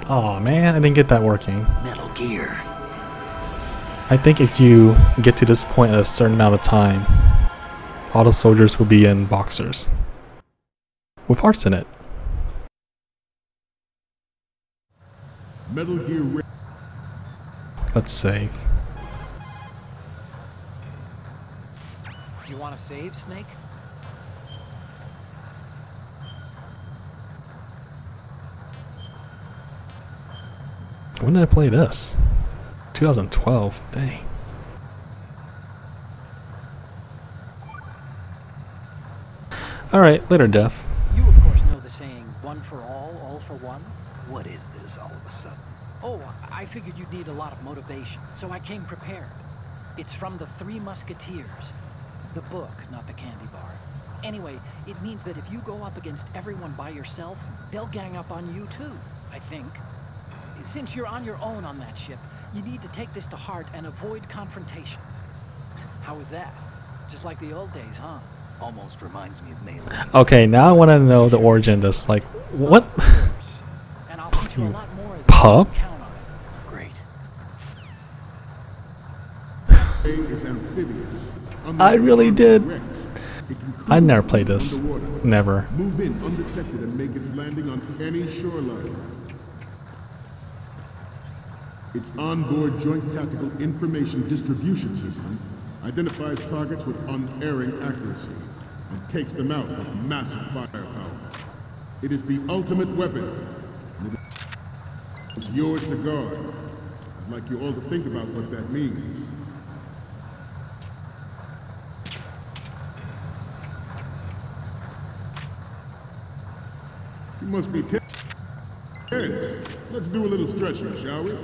Oh man, I didn't get that working. Metal Gear. I think if you get to this point at a certain amount of time, all the soldiers will be in boxers with hearts in it. Metal Gear. Let's save. You want to save, Snake? When did I play this? 2012. Dang. Alright, later, Def. You, of course, know the saying, one for all for one? What is this all of a sudden? Oh, I figured you'd need a lot of motivation, so I came prepared. It's from the Three Musketeers. The book, not the candy bar. Anyway, it means that if you go up against everyone by yourself, they'll gang up on you too, I think. Since you're on your own on that ship, you need to take this to heart and avoid confrontations. How was that? Just like the old days, huh? Almost reminds me of Melee. Okay, now I want to know the origin of this. Like, what? And I'll teach you a lot more Pub? count on it. Great. Is amphibious. I really did. It can I never cruise played this. underwater, Never. move in undetected and make its landing on any shoreline. Its onboard Joint Tactical Information Distribution System identifies targets with unerring accuracy and takes them out with massive firepower. It is the ultimate weapon, and it is yours to guard. I'd like you all to think about what that means. You must be tense. Let's do a little stretching, shall we?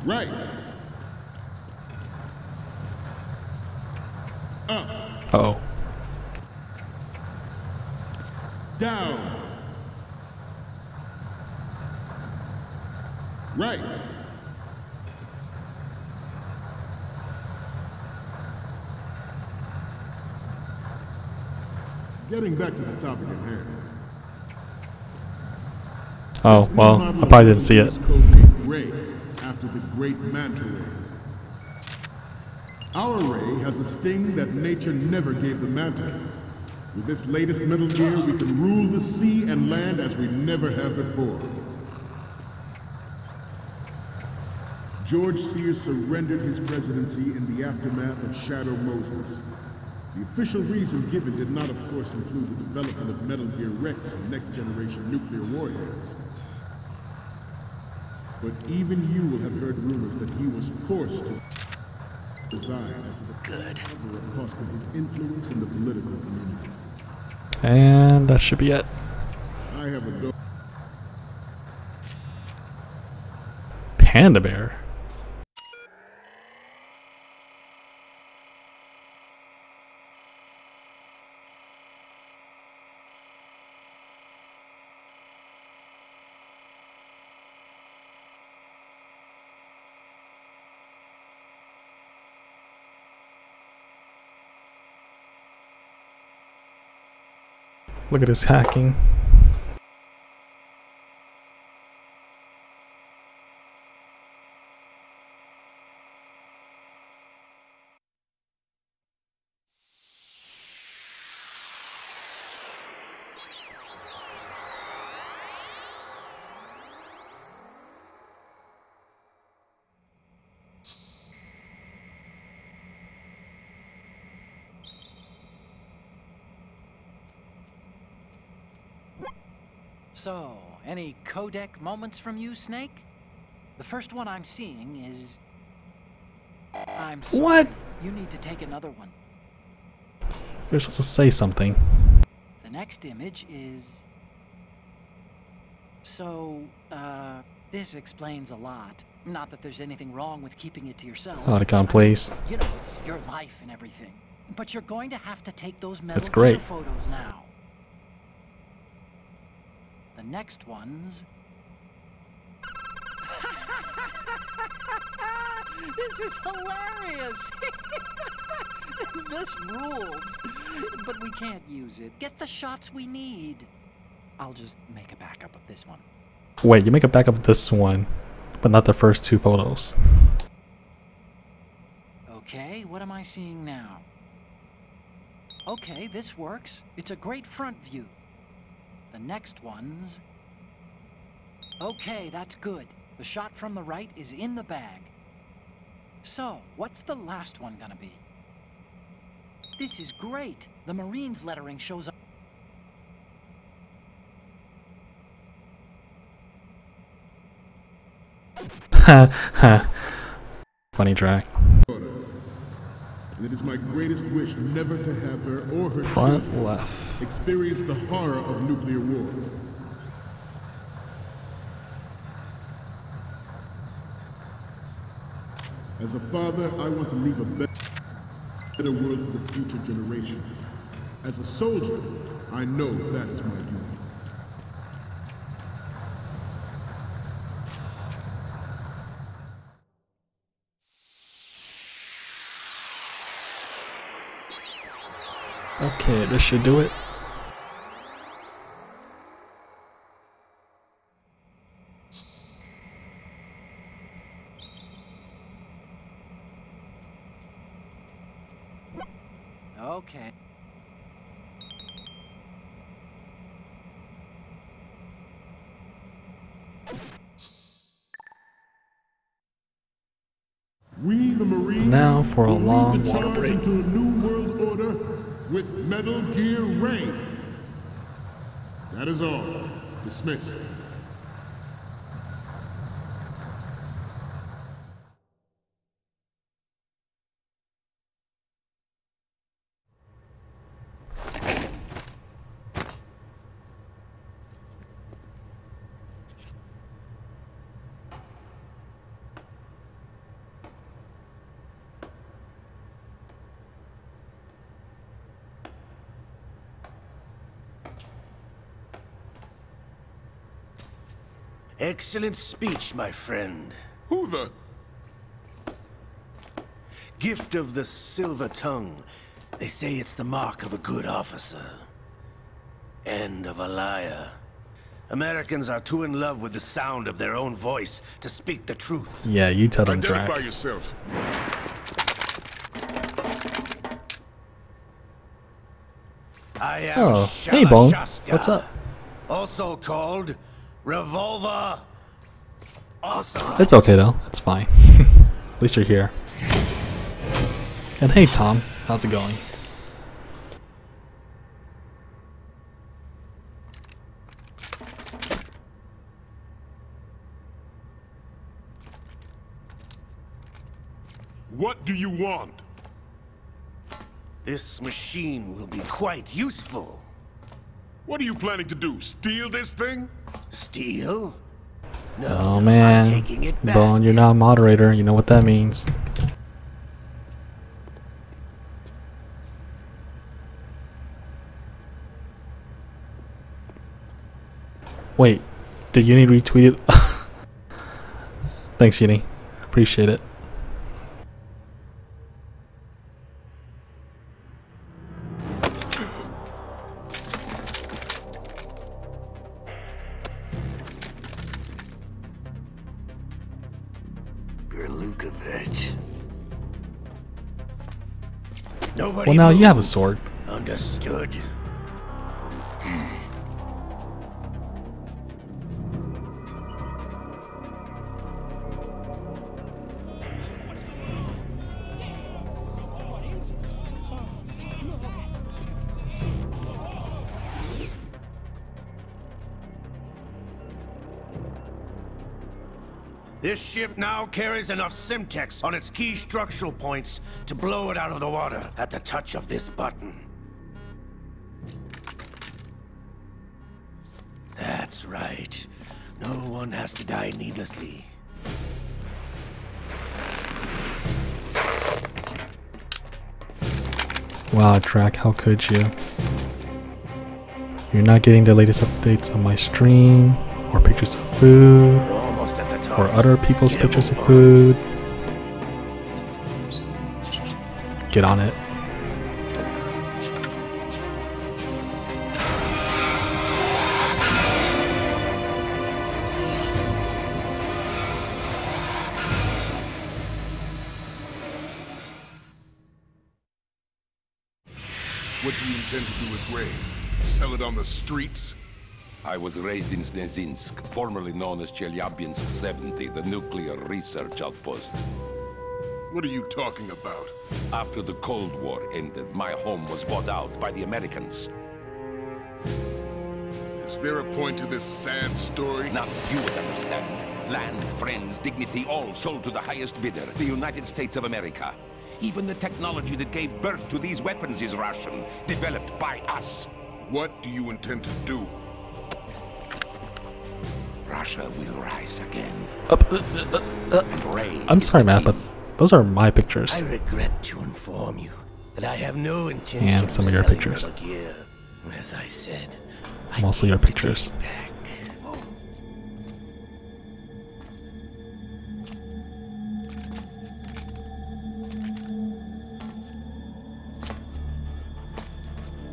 Right. Up. Uh-oh. Down. Right. Getting back to the topic at hand. Oh, well, I probably didn't see it. Ray, after the great Manta Ray. Our Ray has a sting that nature never gave the Manta. With this latest Metal Gear, we can rule the sea and land as we never have before. George Sears surrendered his presidency in the aftermath of Shadow Moses. The official reason given did not, of course, include the development of Metal Gear Rex and next-generation nuclear warheads. But even you will have heard rumors that he was forced to resign after the Good. costing his influence in the political community. And that should be it. I have a daughter. Panda Bear. Look at this hacking. So, any codec moments from you, Snake? The first one I'm seeing is... I'm sorry. What? You need to take another one. You're supposed to say something. The next image is... So, this explains a lot. Not that there's anything wrong with keeping it to yourself. Oticon, please. You know, it's your life and everything. But you're going to have to take those Metal That's great. Gear photos now. The next one's... This is hilarious! This rules. But we can't use it. Get the shots we need. I'll just make a backup of this one. Wait, you make a backup of this one, but not the first 2 photos. Okay, what am I seeing now? Okay, this works. It's a great front view. The next one's... Okay, that's good. The shot from the right is in the bag. So, what's the last one gonna be? This is great. The Marines lettering shows up. Funny track. And it is my greatest wish never to have her or her Front children left. experience the horror of nuclear war. As a father, I want to leave a better world for the future generation. As a soldier, I know that is my duty. Okay, this should do it. Okay. We, the Marines, Now for a will lead long the water charge break. into a new world order with Metal Gear Ray. That is all. Dismissed. Excellent speech, my friend. Who the? Gift of the silver tongue. They say it's the mark of a good officer. And of a liar. Americans are too in love with the sound of their own voice to speak the truth. Yeah, you tell them, Identify Drac. yourself. I am Oh, hey, Bone. Shalashaska, What's up? Also called Revolver Ocelot. It's okay, though. It's fine. At least you're here. And hey, Tom. How's it going? What do you want? This machine will be quite useful. What are you planning to do? Steal this thing? Steal? No, Oh, I'm man. taking it back. Bone, you're not a moderator. You know what that means. Wait, did Uni retweet it? Thanks, Uni. Appreciate it. Gerlukovich. Nobody Well, now you have a move. sword. Understood. This ship now carries enough Simtex on its key structural points to blow it out of the water at the touch of this button. That's right. No one has to die needlessly. Wow, Drac, how could you? You're not getting the latest updates on my stream, or pictures of food, We're almost at the top. or other people's Get a pictures of move on. food. Get on it. What do you intend to do with Ray? Sell it on the streets? I was raised in Snezinsk, formerly known as Chelyabinsk 70, the nuclear research outpost. What are you talking about? After the Cold War ended, my home was bought out by the Americans. Is there a point to this sad story? Not you would understand. Land, friends, dignity, all sold to the highest bidder, the United States of America. Even the technology that gave birth to these weapons is Russian, developed by us. What do you intend to do? Russia will rise again. I'm sorry, Matt, but those are my I pictures. regret to inform you that I have no intention And some of your selling pictures. Metal Gear. As I said, I Mostly your came to pictures. take it back.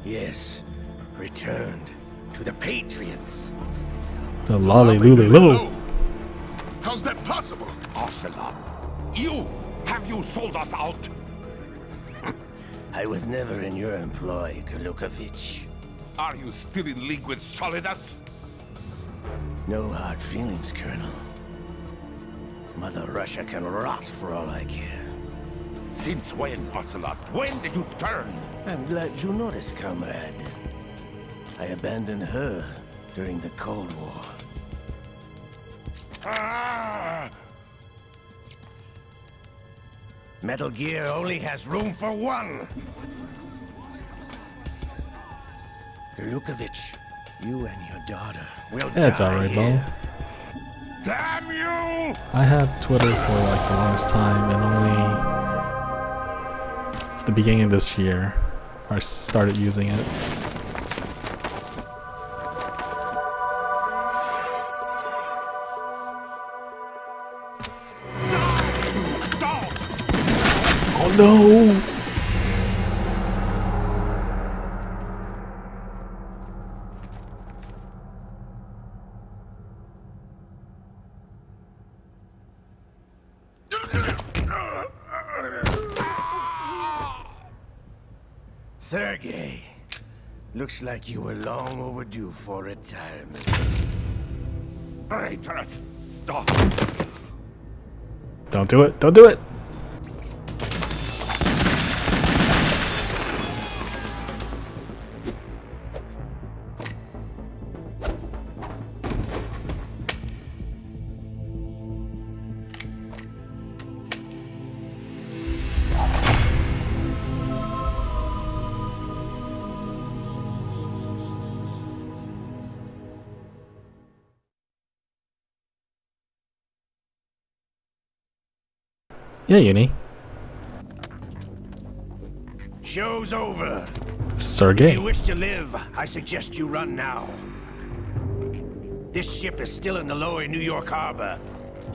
Yes, returned to the Patriots. The lolly looly loo. How's that possible? Ocelot, have you sold us out? I was never in your employ, Golukovich. Are you still in league with Solidus? No hard feelings, Colonel. Mother Russia can rot for all I care. Since when, Ocelot? When did you turn? I'm glad you noticed, comrade. I abandoned her during the Cold War. Ah! Metal Gear only has room for one! Golukovich, you and your daughter will It's die alright, Bo. here. Damn you! I had Twitter for like the longest time, and only the beginning of this year I started using it. Oh no! Sergei, looks like you were long overdue for retirement. Traitorous dog! Don't do it! Don't do it! Yeah, Uni. Show's over. If Sergey. you wish to live, I suggest you run now. This ship is still in the lower New York harbor.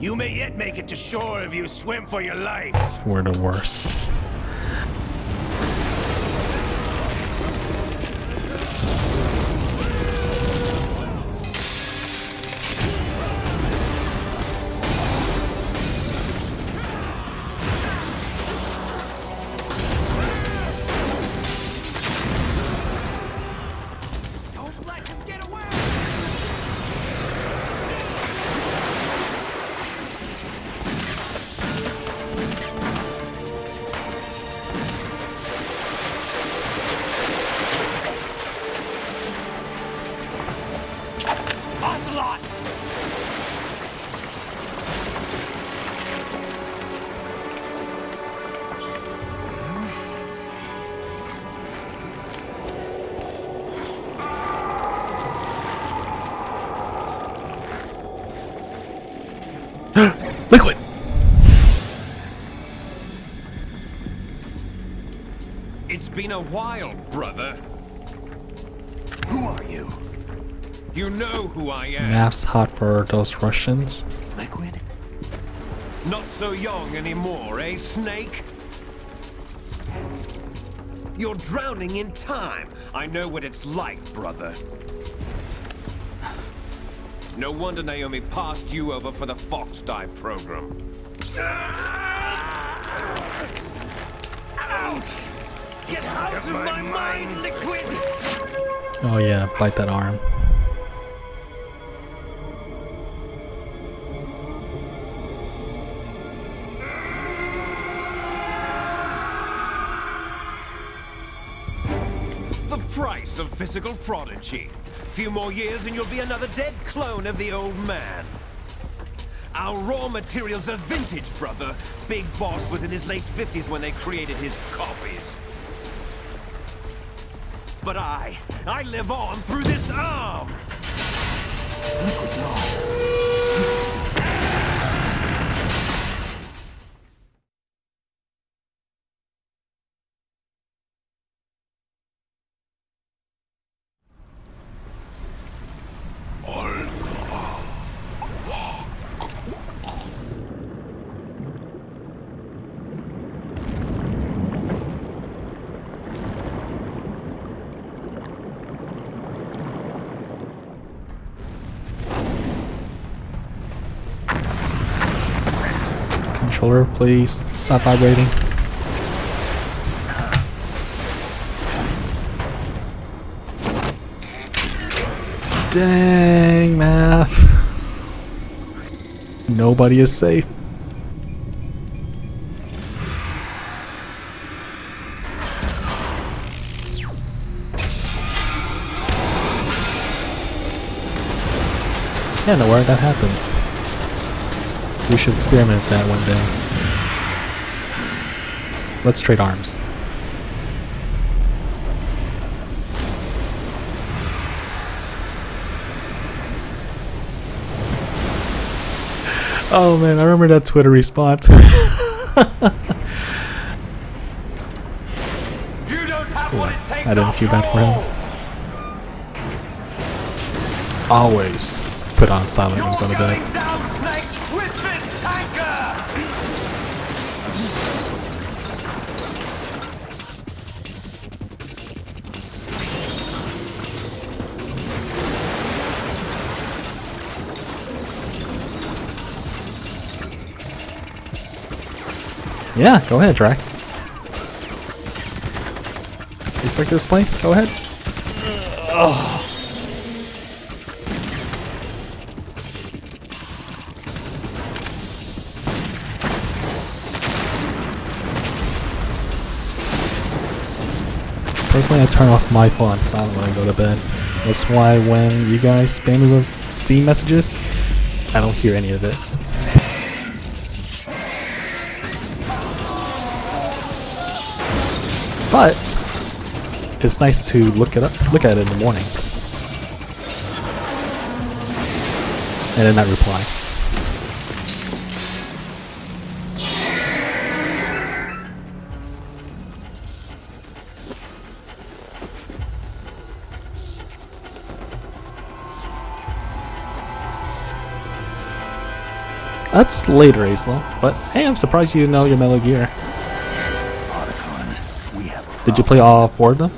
You may yet make it to shore if you swim for your life. We're the worst. Liquid! It's been a while, brother. Who are you? You know who I am. Math's hot for those Russians. Liquid? Not so young anymore, eh, Snake? You're drowning in time. I know what it's like, brother. No wonder Naomi passed you over for the Fox Dive program. Ouch! Get out of my mind, Liquid! Oh yeah, bite that arm. The price of physical prodigy. Few more years and you'll be another dead clone of the old man. Our raw materials are vintage, brother. Big Boss was in his late 50s when they created his copies. But I live on through this arm! Liquid's on. Controller, please stop vibrating. Dang, Math. Nobody is safe. Yeah, nowhere that happens. We should experiment with that one day. Let's trade arms. Oh man, I remember that Twitter response. You don't have what it takes. I didn't feel bad for him. Always put on silent when you go to bed. Down, Snake, with this tanker! Yeah, go ahead, Drac. You pick this plane? Go ahead. Oh. Personally, I turn off my phone on silent when I go to bed. That's why when you guys spam me with Steam messages, I don't hear any of it. But it's nice to look at it in the morning, and then not reply. That's later, Aislo, but hey, I'm surprised you know your Metal Gear. Did you play all 4 of them?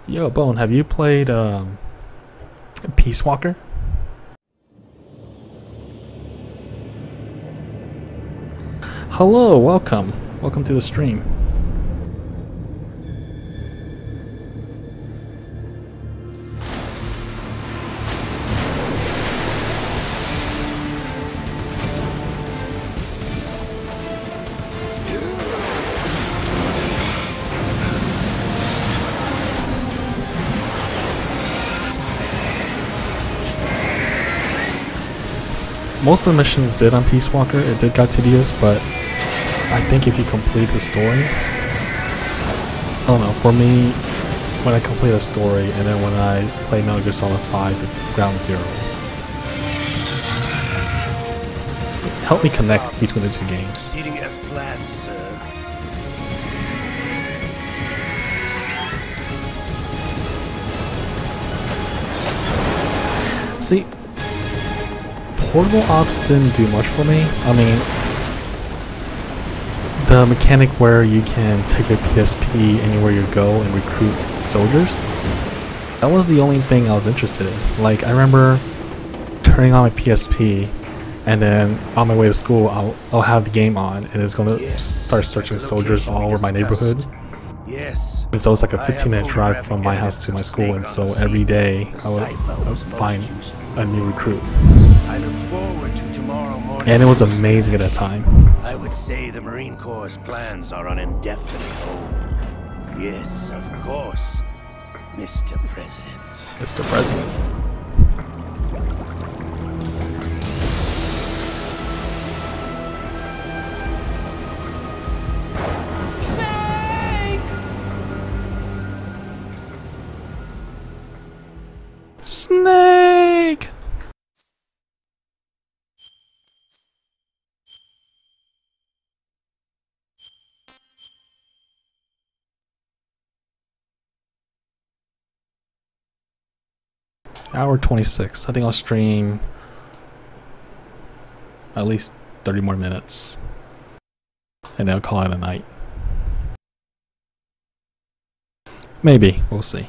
Yo, Bone, have you played Peace Walker? Hello, welcome. Welcome to the stream. Most of the missions did on Peace Walker, it did got tedious, but I think if you complete the story, I don't know, for me, when I complete a story and then when I play Metal Gear Solid 5 at Ground Zero, it helped me connect between the two games. Proceeding as planned, sir. See, Portable Ops didn't do much for me. I mean, the mechanic where you can take your PSP anywhere you go and recruit soldiers, that was the only thing I was interested in. Like, I remember turning on my PSP and then on my way to school I'll have the game on and it's going to start searching soldiers all over my neighborhood. Yes. And so it's like a 15-minute drive from my house to my school, and so every day I would find a new recruit. I look forward to tomorrow morning. And it was amazing at that time. I would say the Marine Corps' plans are on indefinite hold. Yes, of course, Mr. President. Mr. President. Snake! Hour 26. I think I'll stream at least 30 more minutes. And then I'll call it a night. Maybe. We'll see.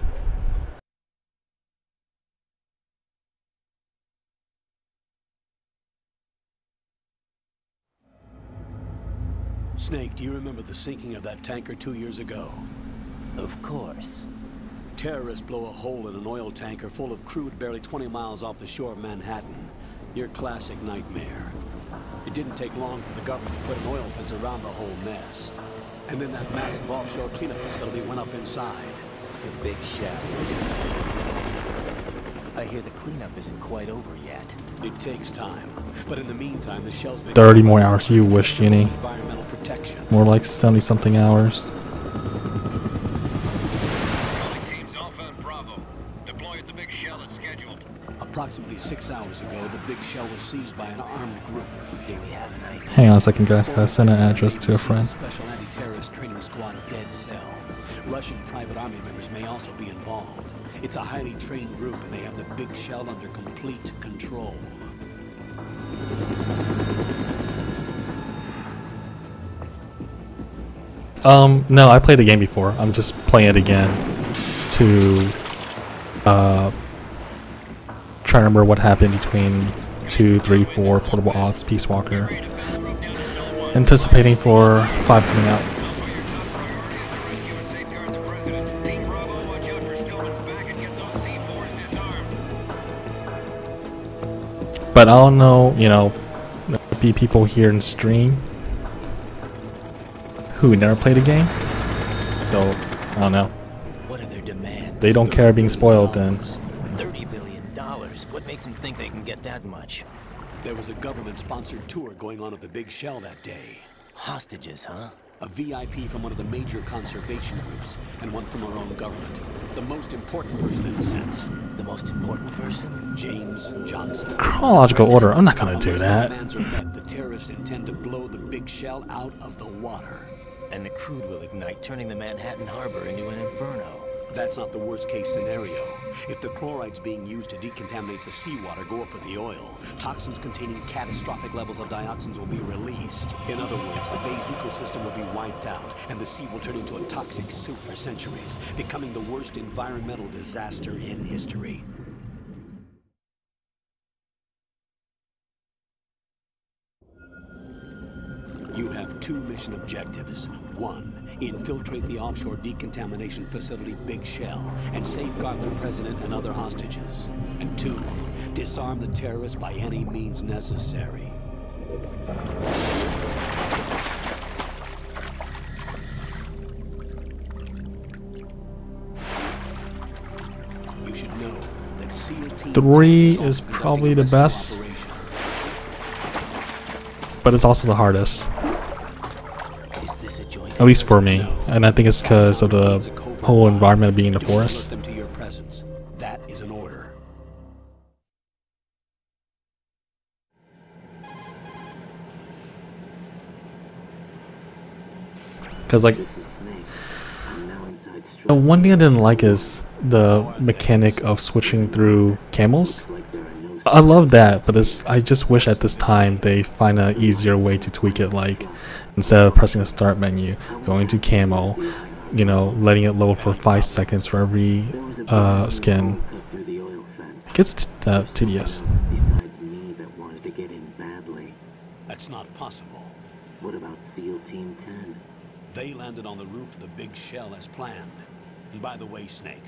Snake, do you remember the sinking of that tanker 2 years ago? Of course. Terrorists blow a hole in an oil tanker full of crude barely 20 miles off the shore of Manhattan. Your classic nightmare. It didn't take long for the government to put an oil fence around the whole mess. And then that massive offshore cleanup facility went up inside. The Big Shell. I hear the cleanup isn't quite over yet. It takes time. But in the meantime, the shell's been 30 more hours, you wish, Genie. environmental protection. More like 70-something hours. Teams Alpha and Bravo. Deploy at the Big Shell as scheduled. Approximately 6 hours ago, the Big Shell was seized by an armed group. Do we have an idea? Hang on a second, guys. Gotta send an address to a friend. Special anti-terrorist training squad Dead Cell. Russian private army members may also be involved. It's a highly trained group and they have the Big Shell under complete control. No, I played the game before. I'm just playing it again to try to remember what happened between 2, 3, 4, Portable Ops, Peace Walker. Anticipating for 5 coming out. But I don't know, you know, there'll be people here in stream who never played a game, so I don't know. What are their demands? They don't care being spoiled then. $30 billion. What makes them think they can get that much? There was a government-sponsored tour going on at the Big Shell that day. Hostages, huh? A VIP from one of the major conservation groups, and one from our own government. The most important person in a sense. The most important person? James Johnson. Chronological order, I'm not gonna do that. The terrorists intend to blow the Big Shell out of the water. And the crude will ignite, turning the Manhattan Harbor into an inferno. That's not the worst case scenario. If the chlorides being used to decontaminate the seawater go up with the oil, toxins containing catastrophic levels of dioxins will be released. In other words, the bay's ecosystem will be wiped out, and the sea will turn into a toxic soup for centuries, becoming the worst environmental disaster in history. You have 2 mission objectives. 1, infiltrate the offshore decontamination facility Big Shell and safeguard the president and other hostages. And 2, disarm the terrorists by any means necessary. You should know that SEAL Team 3 is probably the best, but it's also the hardest. At least for me, and I think it's because of the whole environment being in the forest. That is an order. Because like, the one thing I didn't like is the mechanic of switching through camels. I love that, but I just wish at this time they find an easier way to tweak it, like instead of pressing the start menu, going to camo, you know, letting it load for 5 seconds for every skin. It gets tedious. Besides me that wanted to get in badly. That's not possible. What about SEAL Team 10? They landed on the roof of the Big Shell as planned. And by the way, Snake,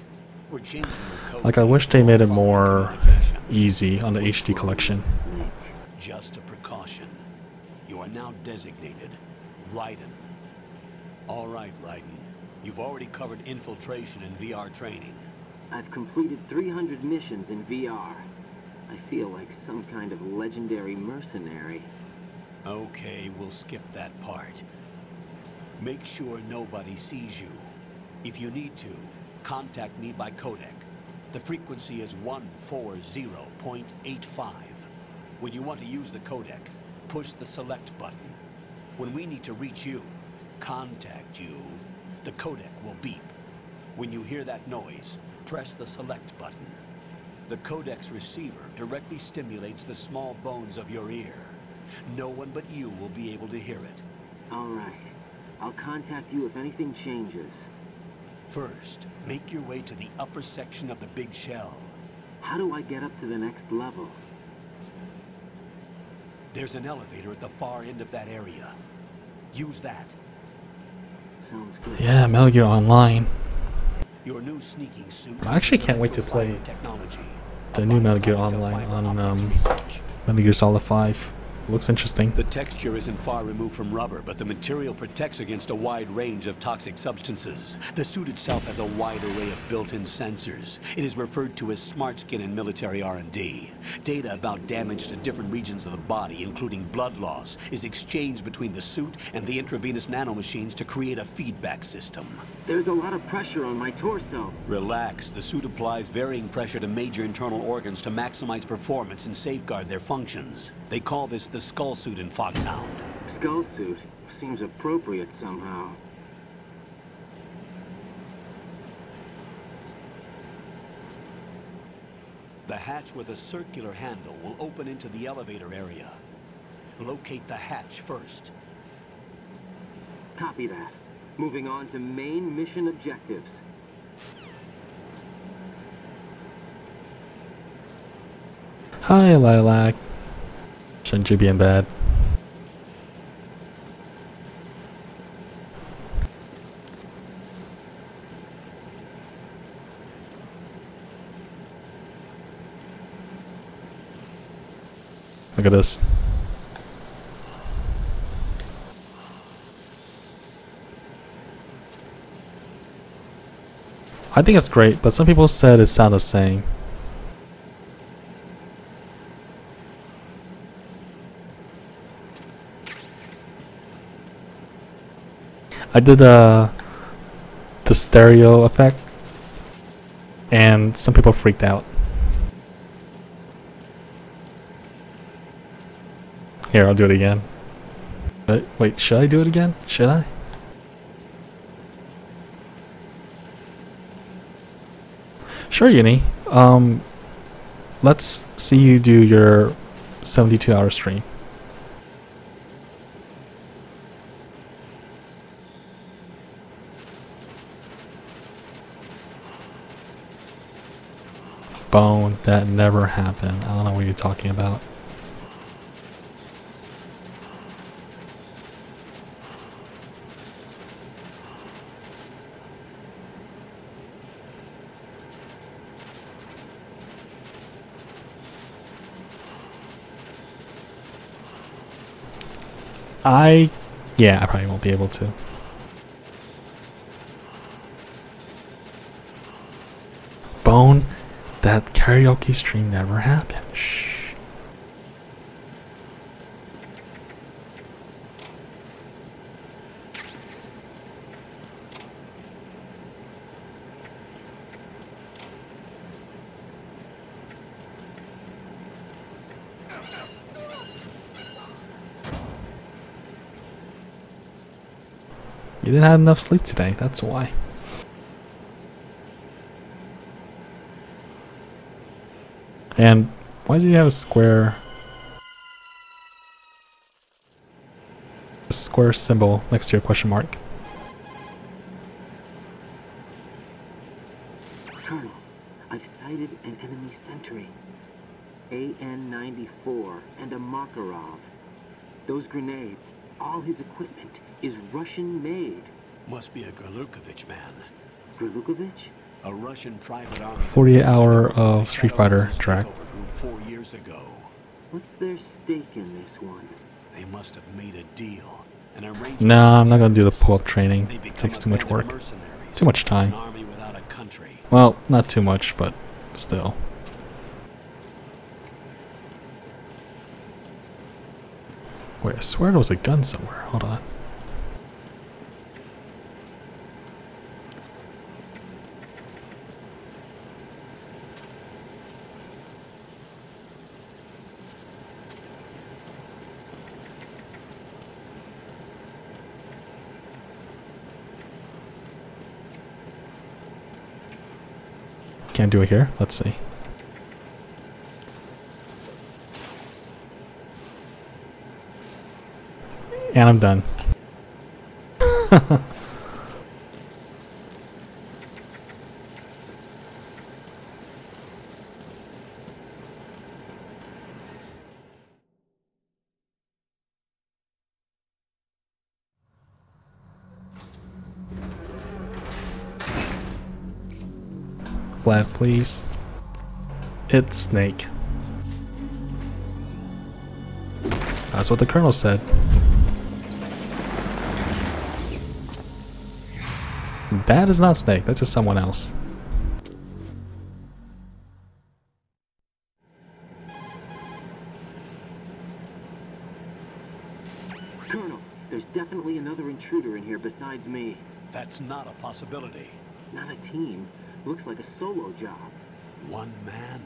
we're changing the code. Like, I wish they made it more easy on the HD collection. Just a precaution. You are now designated Raiden. All right, Raiden. You've already covered infiltration and VR training. I've completed 300 missions in VR. I feel like some kind of legendary mercenary. Okay, we'll skip that part. Make sure nobody sees you. If you need to, contact me by codec. The frequency is 140.85. When you want to use the codec, push the select button. When we need to reach you, contact you, the codec will beep. When you hear that noise, press the select button. The codec's receiver directly stimulates the small bones of your ear. No one but you will be able to hear it. All right. I'll contact you if anything changes. First, make your way to the upper section of the Big Shell. How do I get up to the next level? There's an elevator at the far end of that area. Use that. Sounds good. Yeah, Metal Gear Online. Your new sneaking suit. I actually can't wait to play the new Metal Gear Online on Metal Gear Solid 5. Looks interesting. The texture isn't far removed from rubber, but the material protects against a wide range of toxic substances. The suit itself has a wide array of built-in sensors. It is referred to as smart skin in military R&D. Data about damage to different regions of the body, including blood loss, is exchanged between the suit and the intravenous nanomachines to create a feedback system. There's a lot of pressure on my torso. Relax. The suit applies varying pressure to major internal organs to maximize performance and safeguard their functions. They call this the skull suit in Foxhound. Skull suit? Seems appropriate somehow. The hatch with a circular handle will open into the elevator area. Locate the hatch first. Copy that. Moving on to main mission objectives. Hi, Lilac. Shouldn't you be in bed? Look at this. I think it's great, but some people said it sounded the same. I did the stereo effect, and some people freaked out. Here, I'll do it again. Wait, should I do it again? Should I? Sure, Uni. Let's see you do your 72-hour stream. Bone, that never happened. I don't know what you're talking about. Yeah, I probably won't be able to. Bone, that karaoke stream never happened. Shh. You didn't have enough sleep today, that's why. And why do you have a square symbol next to your question mark? Colonel, I've sighted an enemy sentry. AN-94 and a Makarov. Those grenades, all his equipment, is Russian-made. Must be a Grlukovich man. Grlukovich? A Russian private army. 48-hour of Street Fighter track. 4 years ago. What's their stake in this one? They must have made a deal. An arrangement. Nah, I'm not gonna do the pull-up training. It takes too much work. Too much time. Well, not too much, but still. Wait, I swear there was a gun somewhere. Hold on. Can't do it here. Let's see. And I'm done. Flat, please. It's Snake. That's what the Colonel said. That is not Snake, that's just someone else. Colonel, there's definitely another intruder in here besides me. That's not a possibility. Not a team. Looks like a solo job. One man.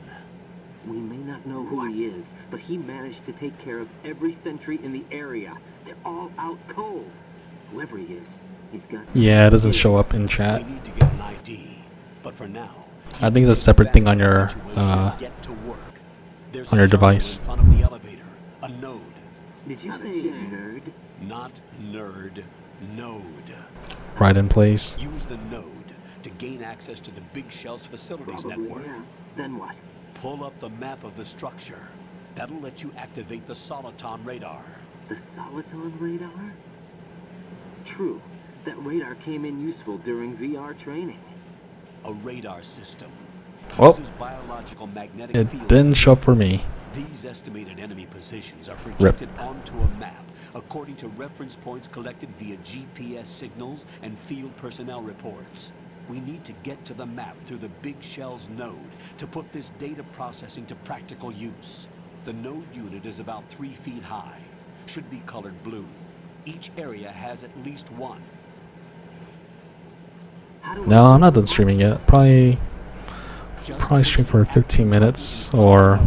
We may not know who he is, but he managed to take care of every sentry in the area. They're all out cold. Whoever he is, he's got... Yeah, it doesn't show up in chat. We need to get an ID, but for now, I think it's a separate thing on your device. In front of the elevator, a node. Did you say nerd? Not nerd, node. Right in place. Use the node to gain access to the Big Shell's facilities network. Yeah. Then what? Pull up the map of the structure. That'll let you activate the Soliton radar. The Soliton radar? True. That radar came in useful during VR training. A radar system. Well, biological magnetic it didn't show up for me. These estimated enemy positions are projected onto a map according to reference points collected via GPS signals and field personnel reports. We need to get to the map through the Big Shell's node to put this data processing to practical use. The node unit is about 3 feet high. Should be colored blue. Each area has at least one. No, I'm not done streaming yet. Probably stream for 15 minutes or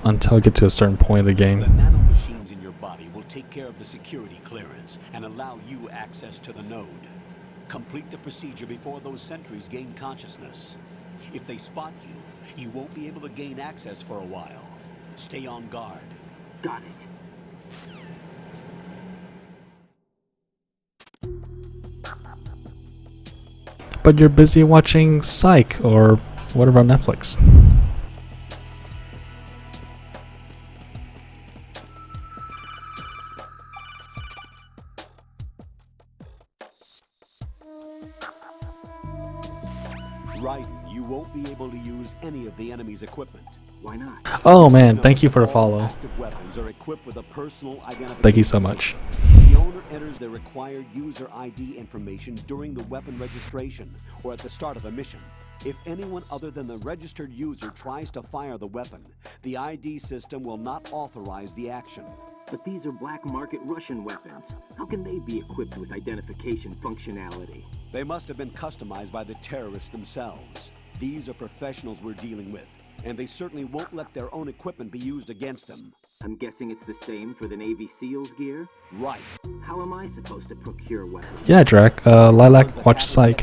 until I get to a certain point of the game. The nanomachines in your body will take care of the security clearance and allow you access to the node. Complete the procedure before those sentries gain consciousness. If they spot you, you won't be able to gain access for a while. Stay on guard. Got it. But you're busy watching Psych or whatever on Netflix. Right, you won't be able to use any of the enemy's equipment. Why not? Oh man, thank you for the follow. Active weapons are equipped with a personal identification. Thank you so much. The owner enters their required user ID information during the weapon registration or at the start of a mission. If anyone other than the registered user tries to fire the weapon, the ID system will not authorize the action. But these are black market Russian weapons. How can they be equipped with identification functionality? They must have been customized by the terrorists themselves. These are professionals we're dealing with, and they certainly won't let their own equipment be used against them. I'm guessing it's the same for the Navy SEALs gear? Right. How am I supposed to procure weapons? Yeah, Drac. Lilac, watch Psych.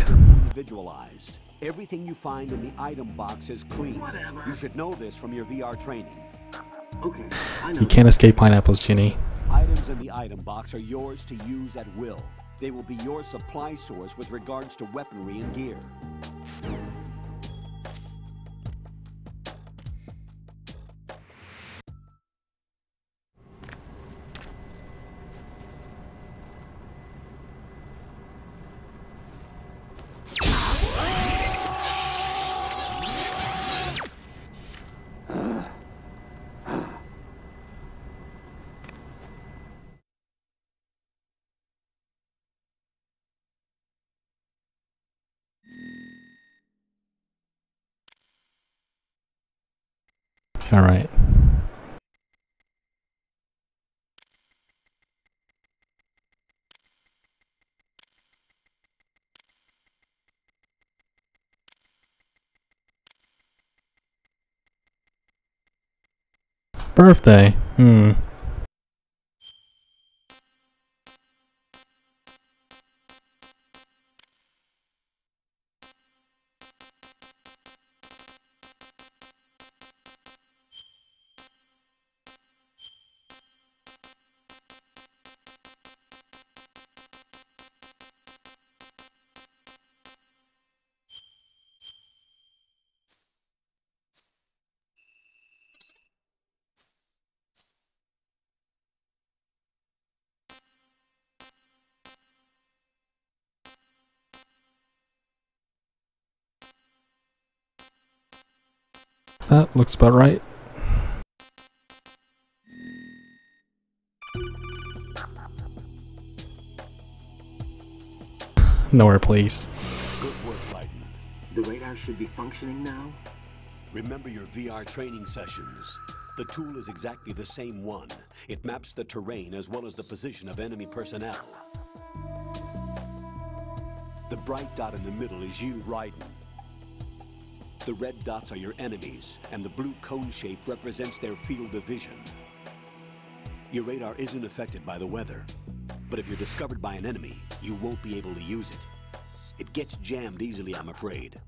Visualized. Everything you find in the item box is clean. Whatever. You should know this from your VR training. Okay, I know. You can't escape pineapples, Ginny. Items in the item box are yours to use at will. They will be your supply source with regards to weaponry and gear. All right. Birthday. That looks about right. Nowhere, please. Good work, Raiden. The radar should be functioning now? Remember your VR training sessions. The tool is exactly the same one. It maps the terrain as well as the position of enemy personnel. The bright dot in the middle is you, Raiden. The red dots are your enemies, and the blue cone shape represents their field of vision. Your radar isn't affected by the weather, but if you're discovered by an enemy, you won't be able to use it. It gets jammed easily, I'm afraid.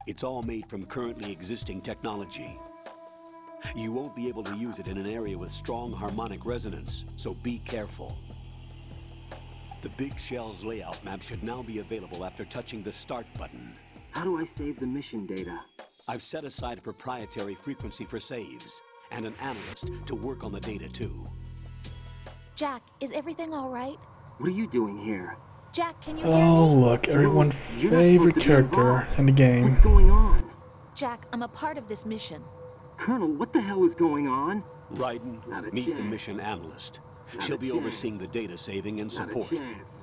It's all made from currently existing technology. You won't be able to use it in an area with strong harmonic resonance, so be careful. The Big Shell's layout map should now be available after touching the Start button. How do I save the mission data? I've set aside a proprietary frequency for saves, and an analyst to work on the data too. Jack, is everything all right? What are you doing here? Jack, can you hear me? Oh, look, everyone's favorite character in the game. What's going on? Jack, I'm a part of this mission. Colonel, what the hell is going on? Raiden, meet the mission analyst. She'll be overseeing the data saving and support.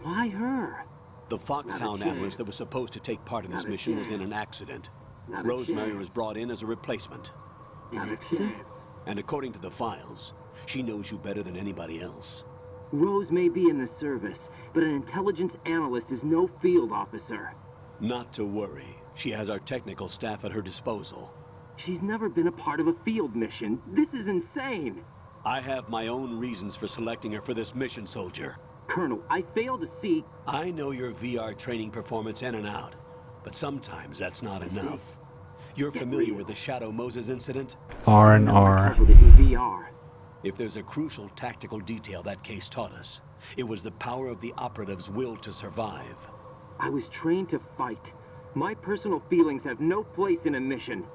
Why her? The Foxhound analyst that was supposed to take part in this mission was in an accident. Rosemary was brought in as a replacement. And according to the files, she knows you better than anybody else. Rose may be in the service, but an intelligence analyst is no field officer. Not to worry. She has our technical staff at her disposal. She's never been a part of a field mission. This is insane. I have my own reasons for selecting her for this mission, soldier. Colonel, I fail to see... I know your VR training performance in and out. But sometimes that's not enough. You're familiar with the Shadow Moses incident? R&R. VR. If there's a crucial tactical detail that case taught us, it was the power of the operative's will to survive. I was trained to fight. My personal feelings have no place in a mission.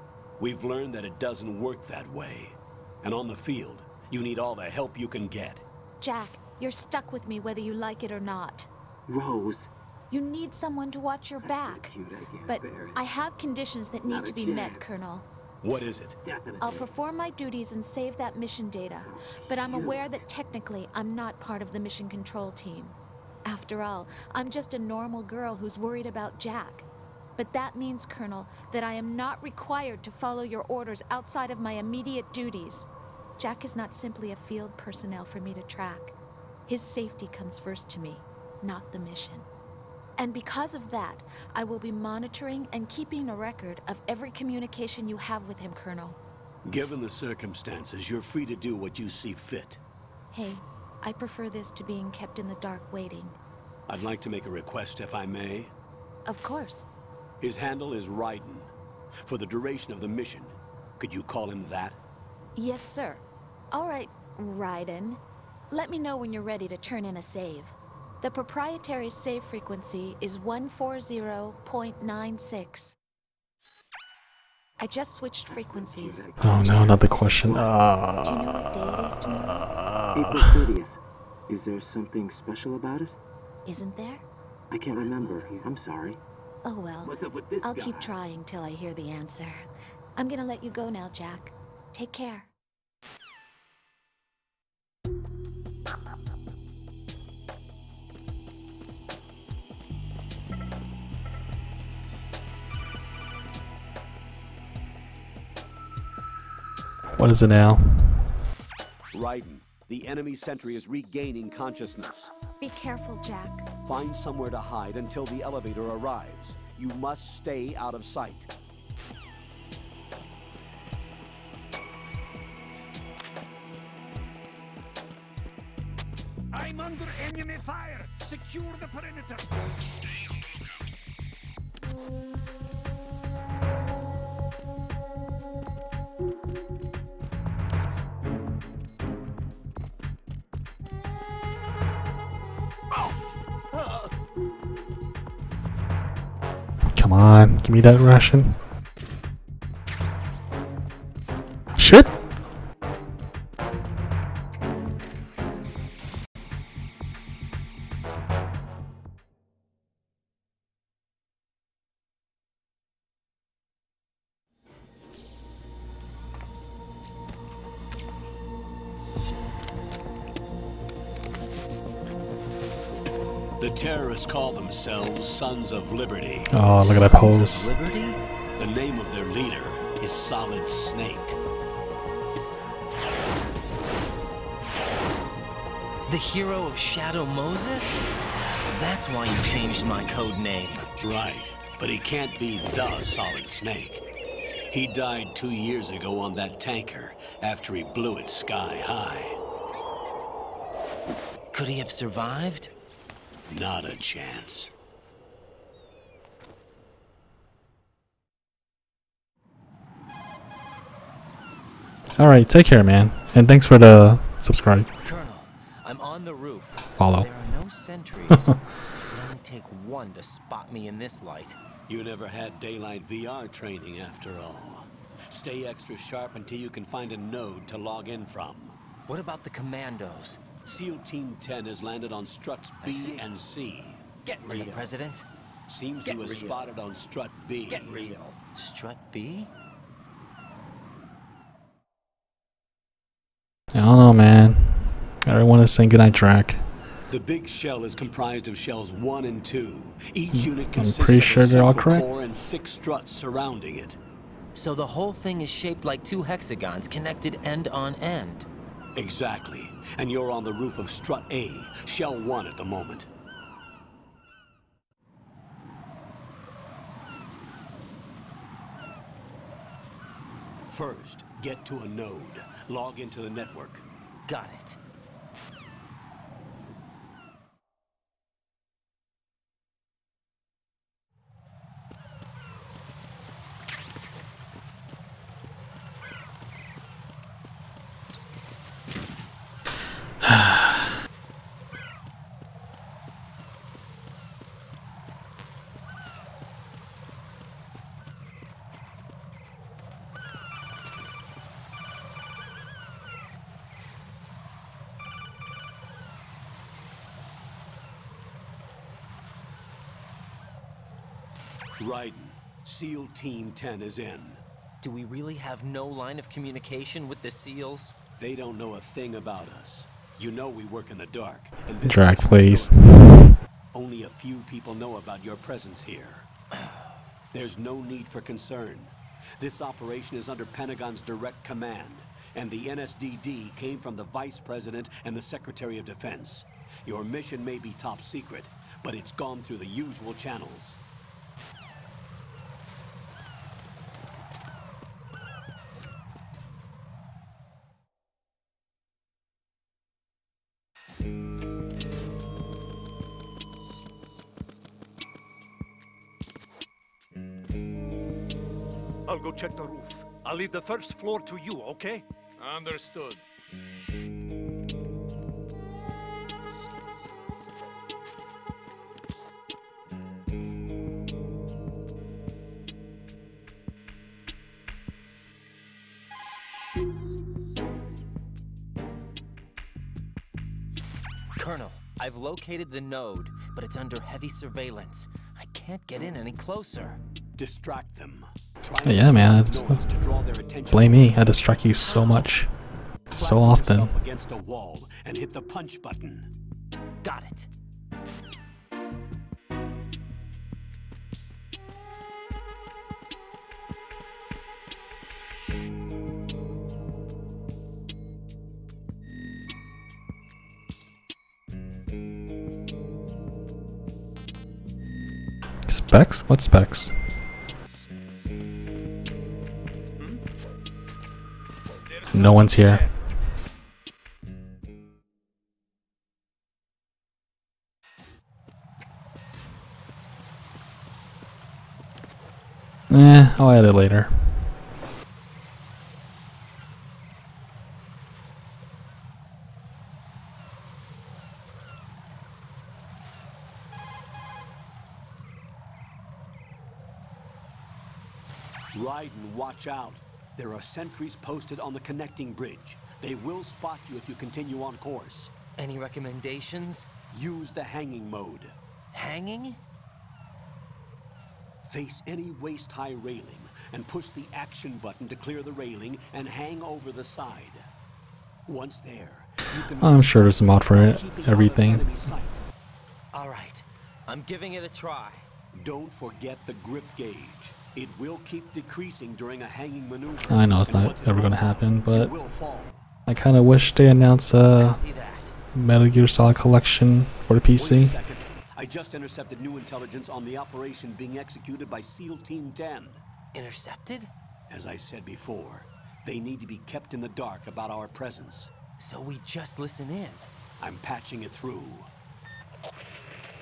We've learned that it doesn't work that way. And on the field, you need all the help you can get. Jack, you're stuck with me whether you like it or not. Rose. You need someone to watch your back. But I have conditions that need to be met, Colonel. What is it? I'll perform my duties and save that mission data, but I'm aware that technically I'm not part of the mission control team. After all, I'm just a normal girl who's worried about Jack. But that means, Colonel, that I am not required to follow your orders outside of my immediate duties. Jack is not simply a field personnel for me to track. His safety comes first to me, not the mission. And because of that, I will be monitoring and keeping a record of every communication you have with him, Colonel. Given the circumstances, you're free to do what you see fit. Hey, I prefer this to being kept in the dark waiting. I'd like to make a request, if I may. Of course. His handle is Raiden. For the duration of the mission, could you call him that? Yes, sir. All right, Raiden. Let me know when you're ready to turn in a save. The proprietary save frequency is 140.96. I just switched frequencies. Oh no, not the question. Do you know what day it is tomorrow? April 30th. Is there something special about it? Isn't there? I can't remember. I'm sorry. Oh well. What's up with this I'll guy? keep trying till I hear the answer. I'm gonna let you go now, Jack. Take care. What is it now? Raiden, the enemy sentry is regaining consciousness. Be careful, Jack. Find somewhere to hide until the elevator arrives. You must stay out of sight. I'm under enemy fire. Secure the perimeter. Stay on lookout. Come on, give me that ration. Shit! The terrorists call themselves Sons of Liberty. Oh, look at that pose. Sons of Liberty? The name of their leader is Solid Snake. The hero of Shadow Moses? So that's why you changed my code name. Right, but he can't be the Solid Snake. He died 2 years ago on that tanker after he blew it sky high. Could he have survived? Not a chance. Alright, take care, man. And thanks for the subscribe. Colonel, I'm on the roof. Follow. There are no sentries. It can only take one to spot me in this light. You never had daylight VR training after all. Stay extra sharp until you can find a node to log in from. What about the commandos? SEAL Team 10 has landed on struts B and C. Get real. And the president? Seems he was spotted on strut B. Get real. Strut B? I don't know, man. Everyone is saying goodnight, track. The big shell is comprised of shells 1 and 2. Each unit I'm consists pretty of sure a they're all central correct. core and 6 struts surrounding it. So the whole thing is shaped like 2 hexagons connected end on end. Exactly. And you're on the roof of strut A, shell 1 at the moment. First, get to a node. Log into the network. Got it. Raiden, SEAL Team 10 is in. Do we really have no line of communication with the SEALs? They don't know a thing about us. You know we work in the dark. And this Drag, please. Only a few people know about your presence here. There's no need for concern. This operation is under Pentagon's direct command, and the NSDD came from the Vice President and the Secretary of Defense. Your mission may be top secret, but it's gone through the usual channels. I'll go check the roof. I'll leave the first floor to you, okay? Understood. Colonel, I've located the node, but it's under heavy surveillance. I can't get in any closer. Distract them. Yeah, man. Blame me. I distract you so much. So often. Against a wall and hit the punch button. Got it. Specs? What specs? No one's here. I'll add it later. Raiden, watch out. There are sentries posted on the connecting bridge. They will spot you if you continue on course. Any recommendations? Use the hanging mode. Hanging? Face any waist-high railing and push the action button to clear the railing and hang over the side. Once there, you can... I'm sure there's a mod for it. Everything. All right. I'm giving it a try. Don't forget the grip gauge. It will keep decreasing during a hanging maneuver. I know it's not ever gonna happen, but I kind of wish they announced a Metal Gear Solid Collection for the PC. I just intercepted new intelligence on the operation being executed by SEAL Team 10. Intercepted? As I said before, they need to be kept in the dark about our presence. So we just listen in. I'm patching it through.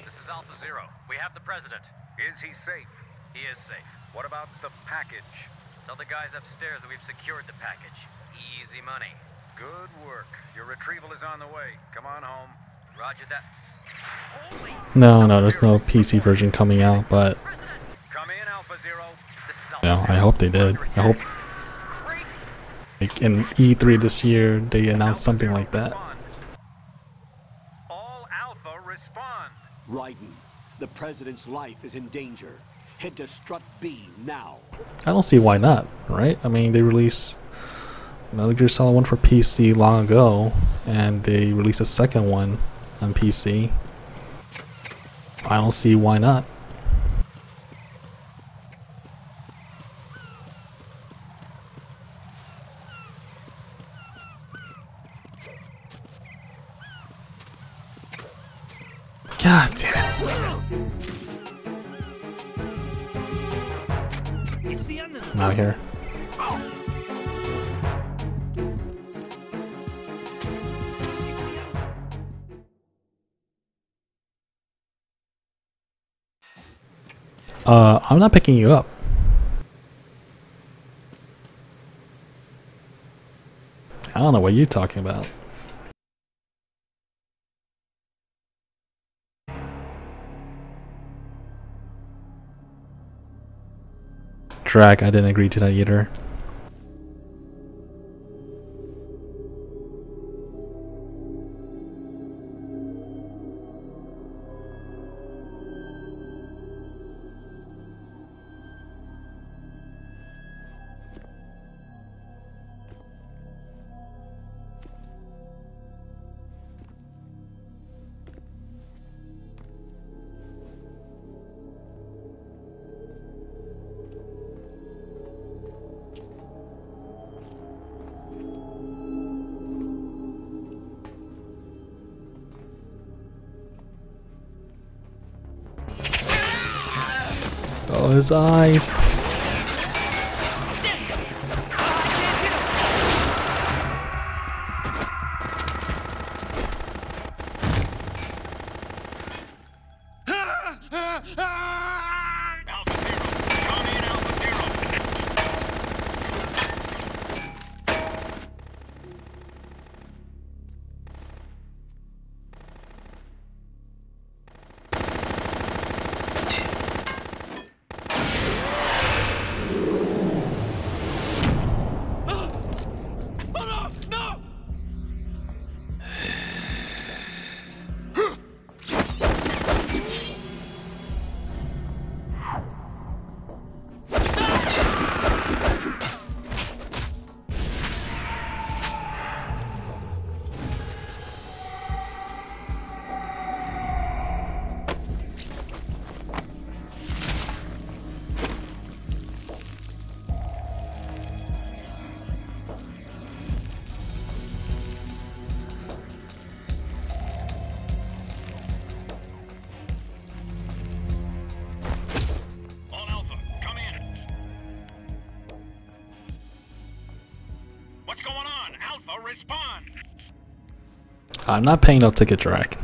This is Alpha Zero. We have the president. Is he safe? He is safe. What about the package? Tell the guys upstairs that we've secured the package. Easy money. Good work. Your retrieval is on the way. Come on home. Roger that. No, there's no PC version coming out, but Come in, Alpha Zero. I hope they did. I hope like in E3 this year they announced something like that. All Alpha respond. Raiden, the president's life is in danger. Head to Strut B now. I don't see why not, right? I mean, they released Metal Gear Solid 1 for PC long ago, and they released a second one on PC. I don't see why not. God damn it. I'm out here. I'm not picking you up. I don't know what you're talking about. Drag, I didn't agree to that either. Oh, his eyes. Respond! I'm not paying no ticket, Drac.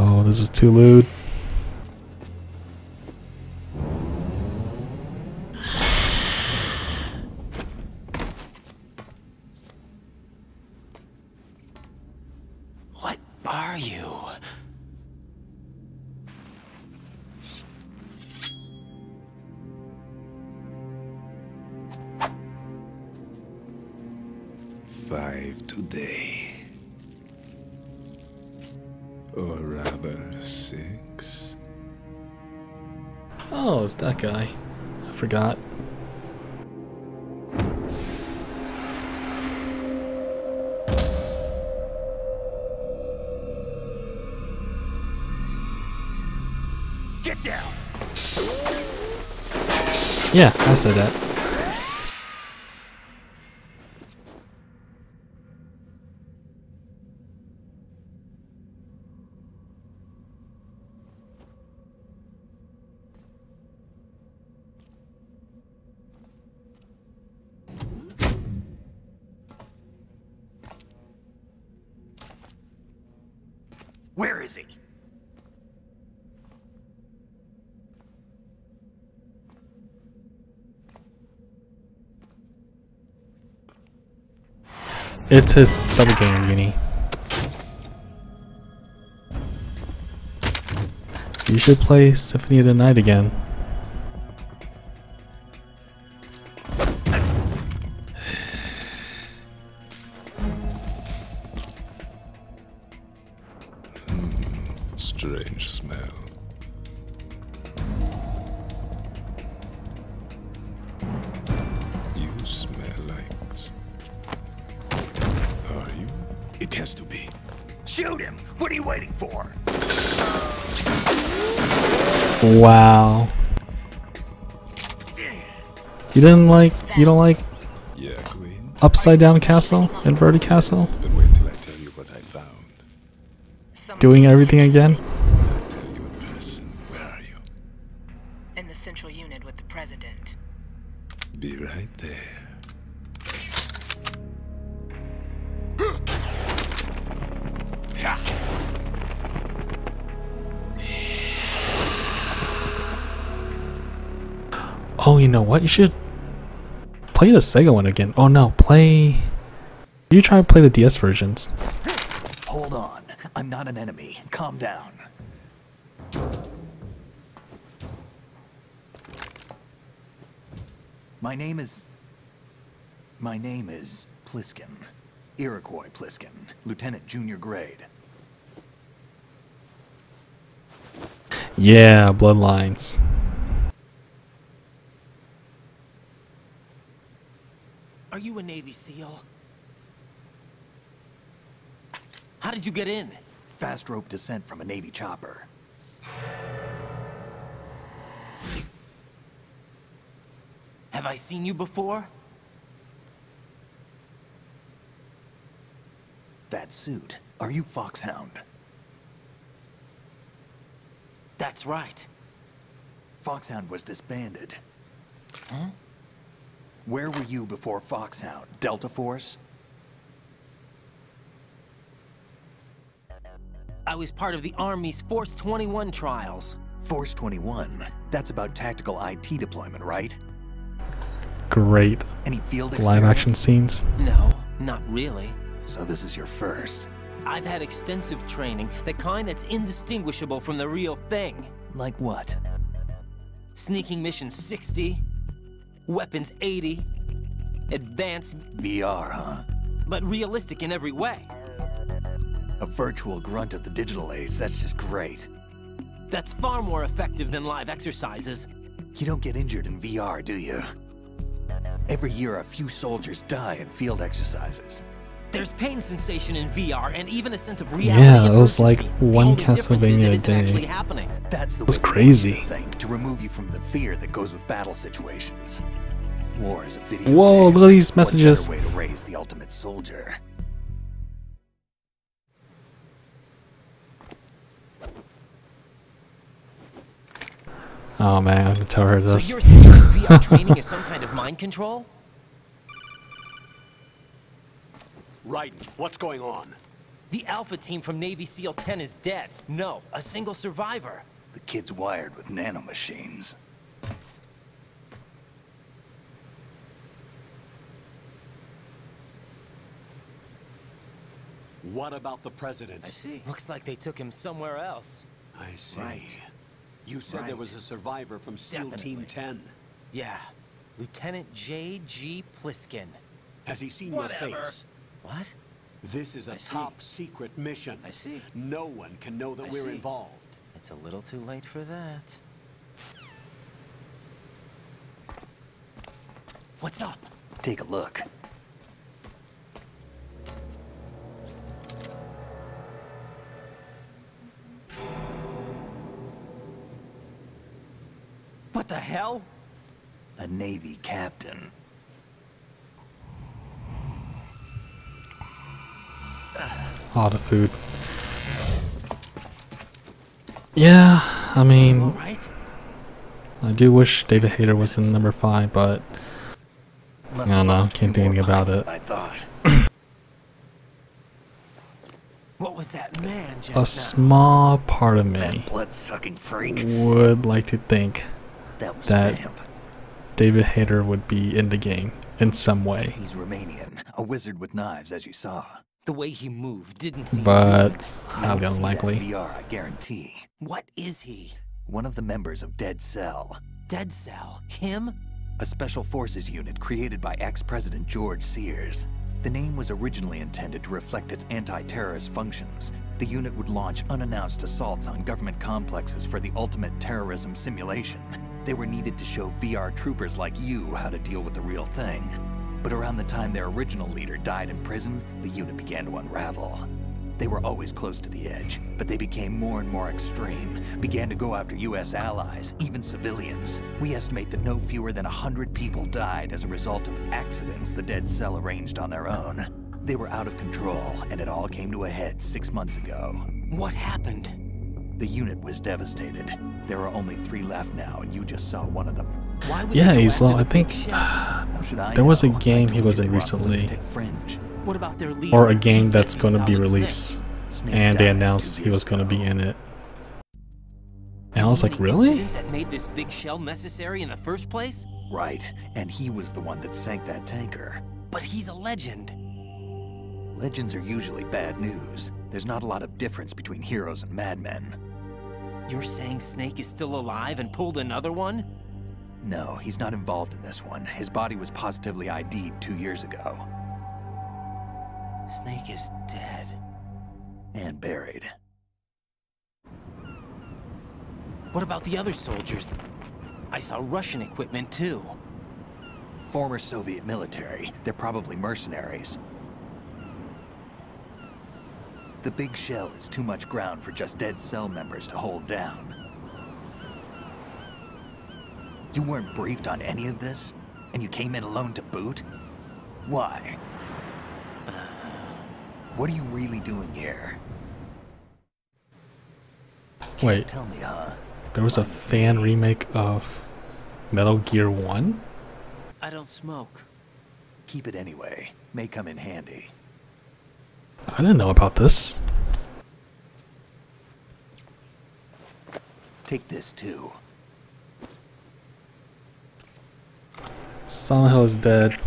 Oh, this is too lewd. What are you? Five today. Or rather, 6. Oh, it's that guy. I forgot. Get down! Yeah, I said that. Where is he? It's his double game uni. You should play Symphony of the Night again. Strange smell. You smell like... Are you? It has to be. Shoot him! What are you waiting for? Wow. You don't like Yeah, Queen. Upside Down Castle? Inverted Castle? But wait till I tell you what I found. Doing everything again? I'll tell you in person. Where are you? In the central unit with the president. Be right there. Oh, you know what? You should play the Sega one again. Oh no, you try to play the DS versions. Hold on. I'm not an enemy. Calm down. My name is Pliskin. Iroquois Pliskin, Lieutenant Junior grade. Yeah, bloodlines. Are you a Navy SEAL? How did you get in? Fast rope descent from a Navy chopper. Have I seen you before? That suit. Are you Foxhound? That's right. Foxhound was disbanded. Huh? Where were you before Foxhound? Delta Force? I was part of the Army's Force 21 trials. Force 21? That's about tactical IT deployment, right? Great. Any field experience? Live action scenes. No, not really. So this is your first? I've had extensive training, the kind that's indistinguishable from the real thing. Like what? Sneaking mission 60, weapons 80, advanced... VR, huh? But realistic in every way. A virtual grunt of the digital age, that's just great. That's far more effective than live exercises. You don't get injured in VR, do you? Every year a few soldiers die in field exercises. There's pain sensation in VR and even a sense of reality. Yeah, it was like one Castlevania a day. That's the it was crazy. Thing to remove you from the fear that goes with battle situations. War is a video Whoa, game. look at these messages. What better way to raise the ultimate soldier? Oh man, I have to tell her this. So you're saying VR training is some kind of mind control? Right. What's going on? The Alpha team from Navy SEAL 10 is dead. No, a single survivor. The kid's wired with nanomachines. What about the president? I see. Looks like they took him somewhere else. I see. Right. You said there was a survivor from SEAL Team 10. Yeah. Lieutenant J.G. Pliskin. Has he seen your face? What? This is a top secret mission. I see. No one can know that we're involved. It's a little too late for that. What's up? Take a look. What the hell? A Navy captain. All the food. Yeah, I mean, I do wish David Hayter was in number 5, but I don't know, can't do anything about it. I thought. What was that man just A small part of me That blood-sucking freak would like to think that, was that Vamp. David Hayter would be in the game in some way. He's Romanian, a wizard with knives, as you saw. The way he moved didn't seem But highly You'll see that unlikely. VR, I guarantee. What is he? One of the members of Dead Cell. Dead Cell? Him? A special forces unit created by ex-President George Sears. The name was originally intended to reflect its anti-terrorist functions. The unit would launch unannounced assaults on government complexes for the ultimate terrorism simulation. They were needed to show VR troopers like you how to deal with the real thing. But around the time their original leader died in prison, the unit began to unravel. They were always close to the edge, but they became more and more extreme, began to go after US allies, even civilians. We estimate that no fewer than 100 people died as a result of accidents the Dead Cell arranged on their own. They were out of control, and it all came to a head 6 months ago. What happened? The unit was devastated. There are only 3 left now, and you just saw one of them. Why would Yeah, they go he's low. after I the think big shell? there was a game he was in recently, What about their leader? or a He game said that's he going to be solid released, Snake and they died announced 2 he was years going to be ago. in it. And I was like, The really? incident that made this big shell necessary in the first place? Right, and he was the one that sank that tanker. But he's a legend. Legends are usually bad news. There's not a lot of difference between heroes and madmen. You're saying Snake is still alive and pulled another one? No, he's not involved in this one. His body was positively ID'd 2 years ago. Snake is dead. And buried. What about the other soldiers? I saw Russian equipment too. Former Soviet military. They're probably mercenaries. The big shell is too much ground for just dead cell members to hold down. You weren't briefed on any of this? And you came in alone to boot? Why? What are you really doing here? Wait, tell me, huh? There was a fan remake of Metal Gear 1? I don't smoke. Keep it anyway. May come in handy. I didn't know about this. Take this too. Silent Hill is dead.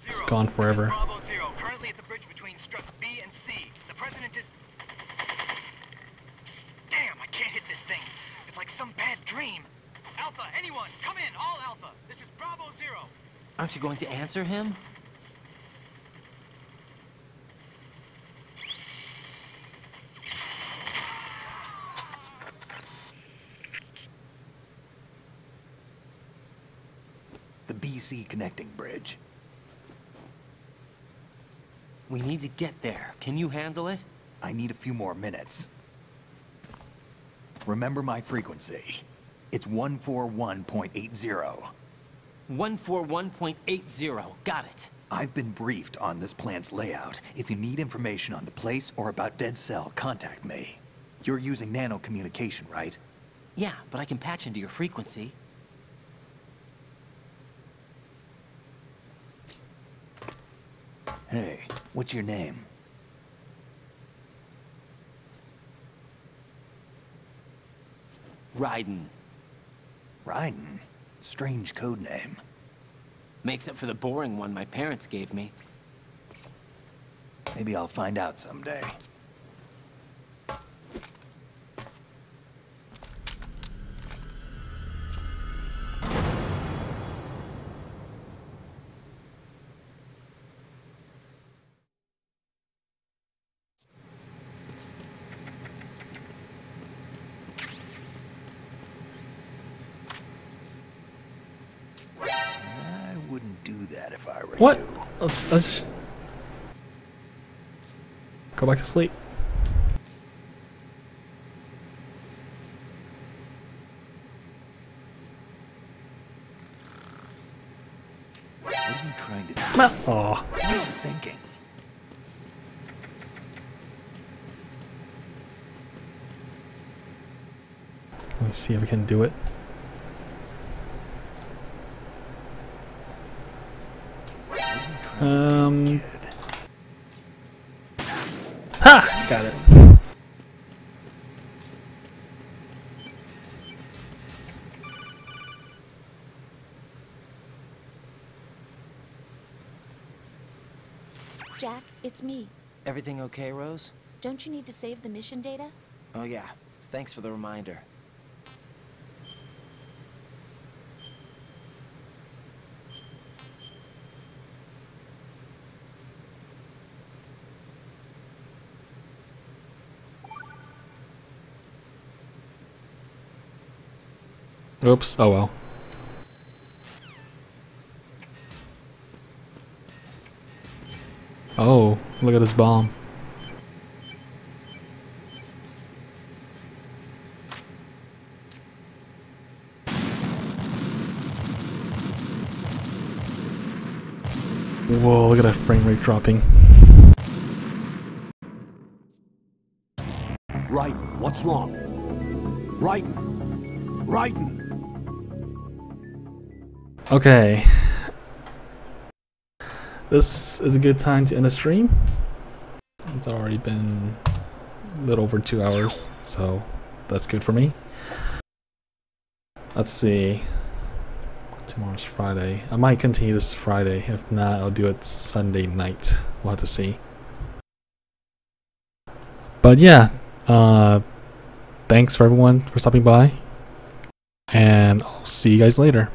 It's gone forever. Bravo Zero, currently at the bridge between struts B and C. The president is... Damn, I can't hit this thing. It's like some bad dream. Alpha, anyone, come in, all Alpha. This is Bravo Zero. Aren't you going to answer him? The BC connecting bridge. We need to get there. Can you handle it? I need a few more minutes. Remember my frequency. It's 141.80. 141.80. Got it. I've been briefed on this plant's layout. If you need information on the place or about Dead Cell, contact me. You're using nano communication, right? Yeah, but I can patch into your frequency. Hey, what's your name? Raiden. Raiden? Strange code name. Makes up for the boring one my parents gave me. Maybe I'll find out someday. If I were what? You. Let's go back to sleep. What are you trying to do? Oh. What are you thinking? Let me see if we can do it. Ha! Got it. Jack, it's me. Everything okay, Rose? Don't you need to save the mission data? Oh yeah. Thanks for the reminder. Oops, oh well. Oh, look at this bomb. Whoa, look at that frame rate dropping. Raiden, what's wrong? Raiden! Raiden! Okay. This is a good time to end the stream. It's already been a little over 2 hours, so that's good for me. Let's see. Tomorrow's Friday. I might continue this Friday. If not, I'll do it Sunday night. We'll have to see. But yeah, thanks for everyone for stopping by. And I'll see you guys later.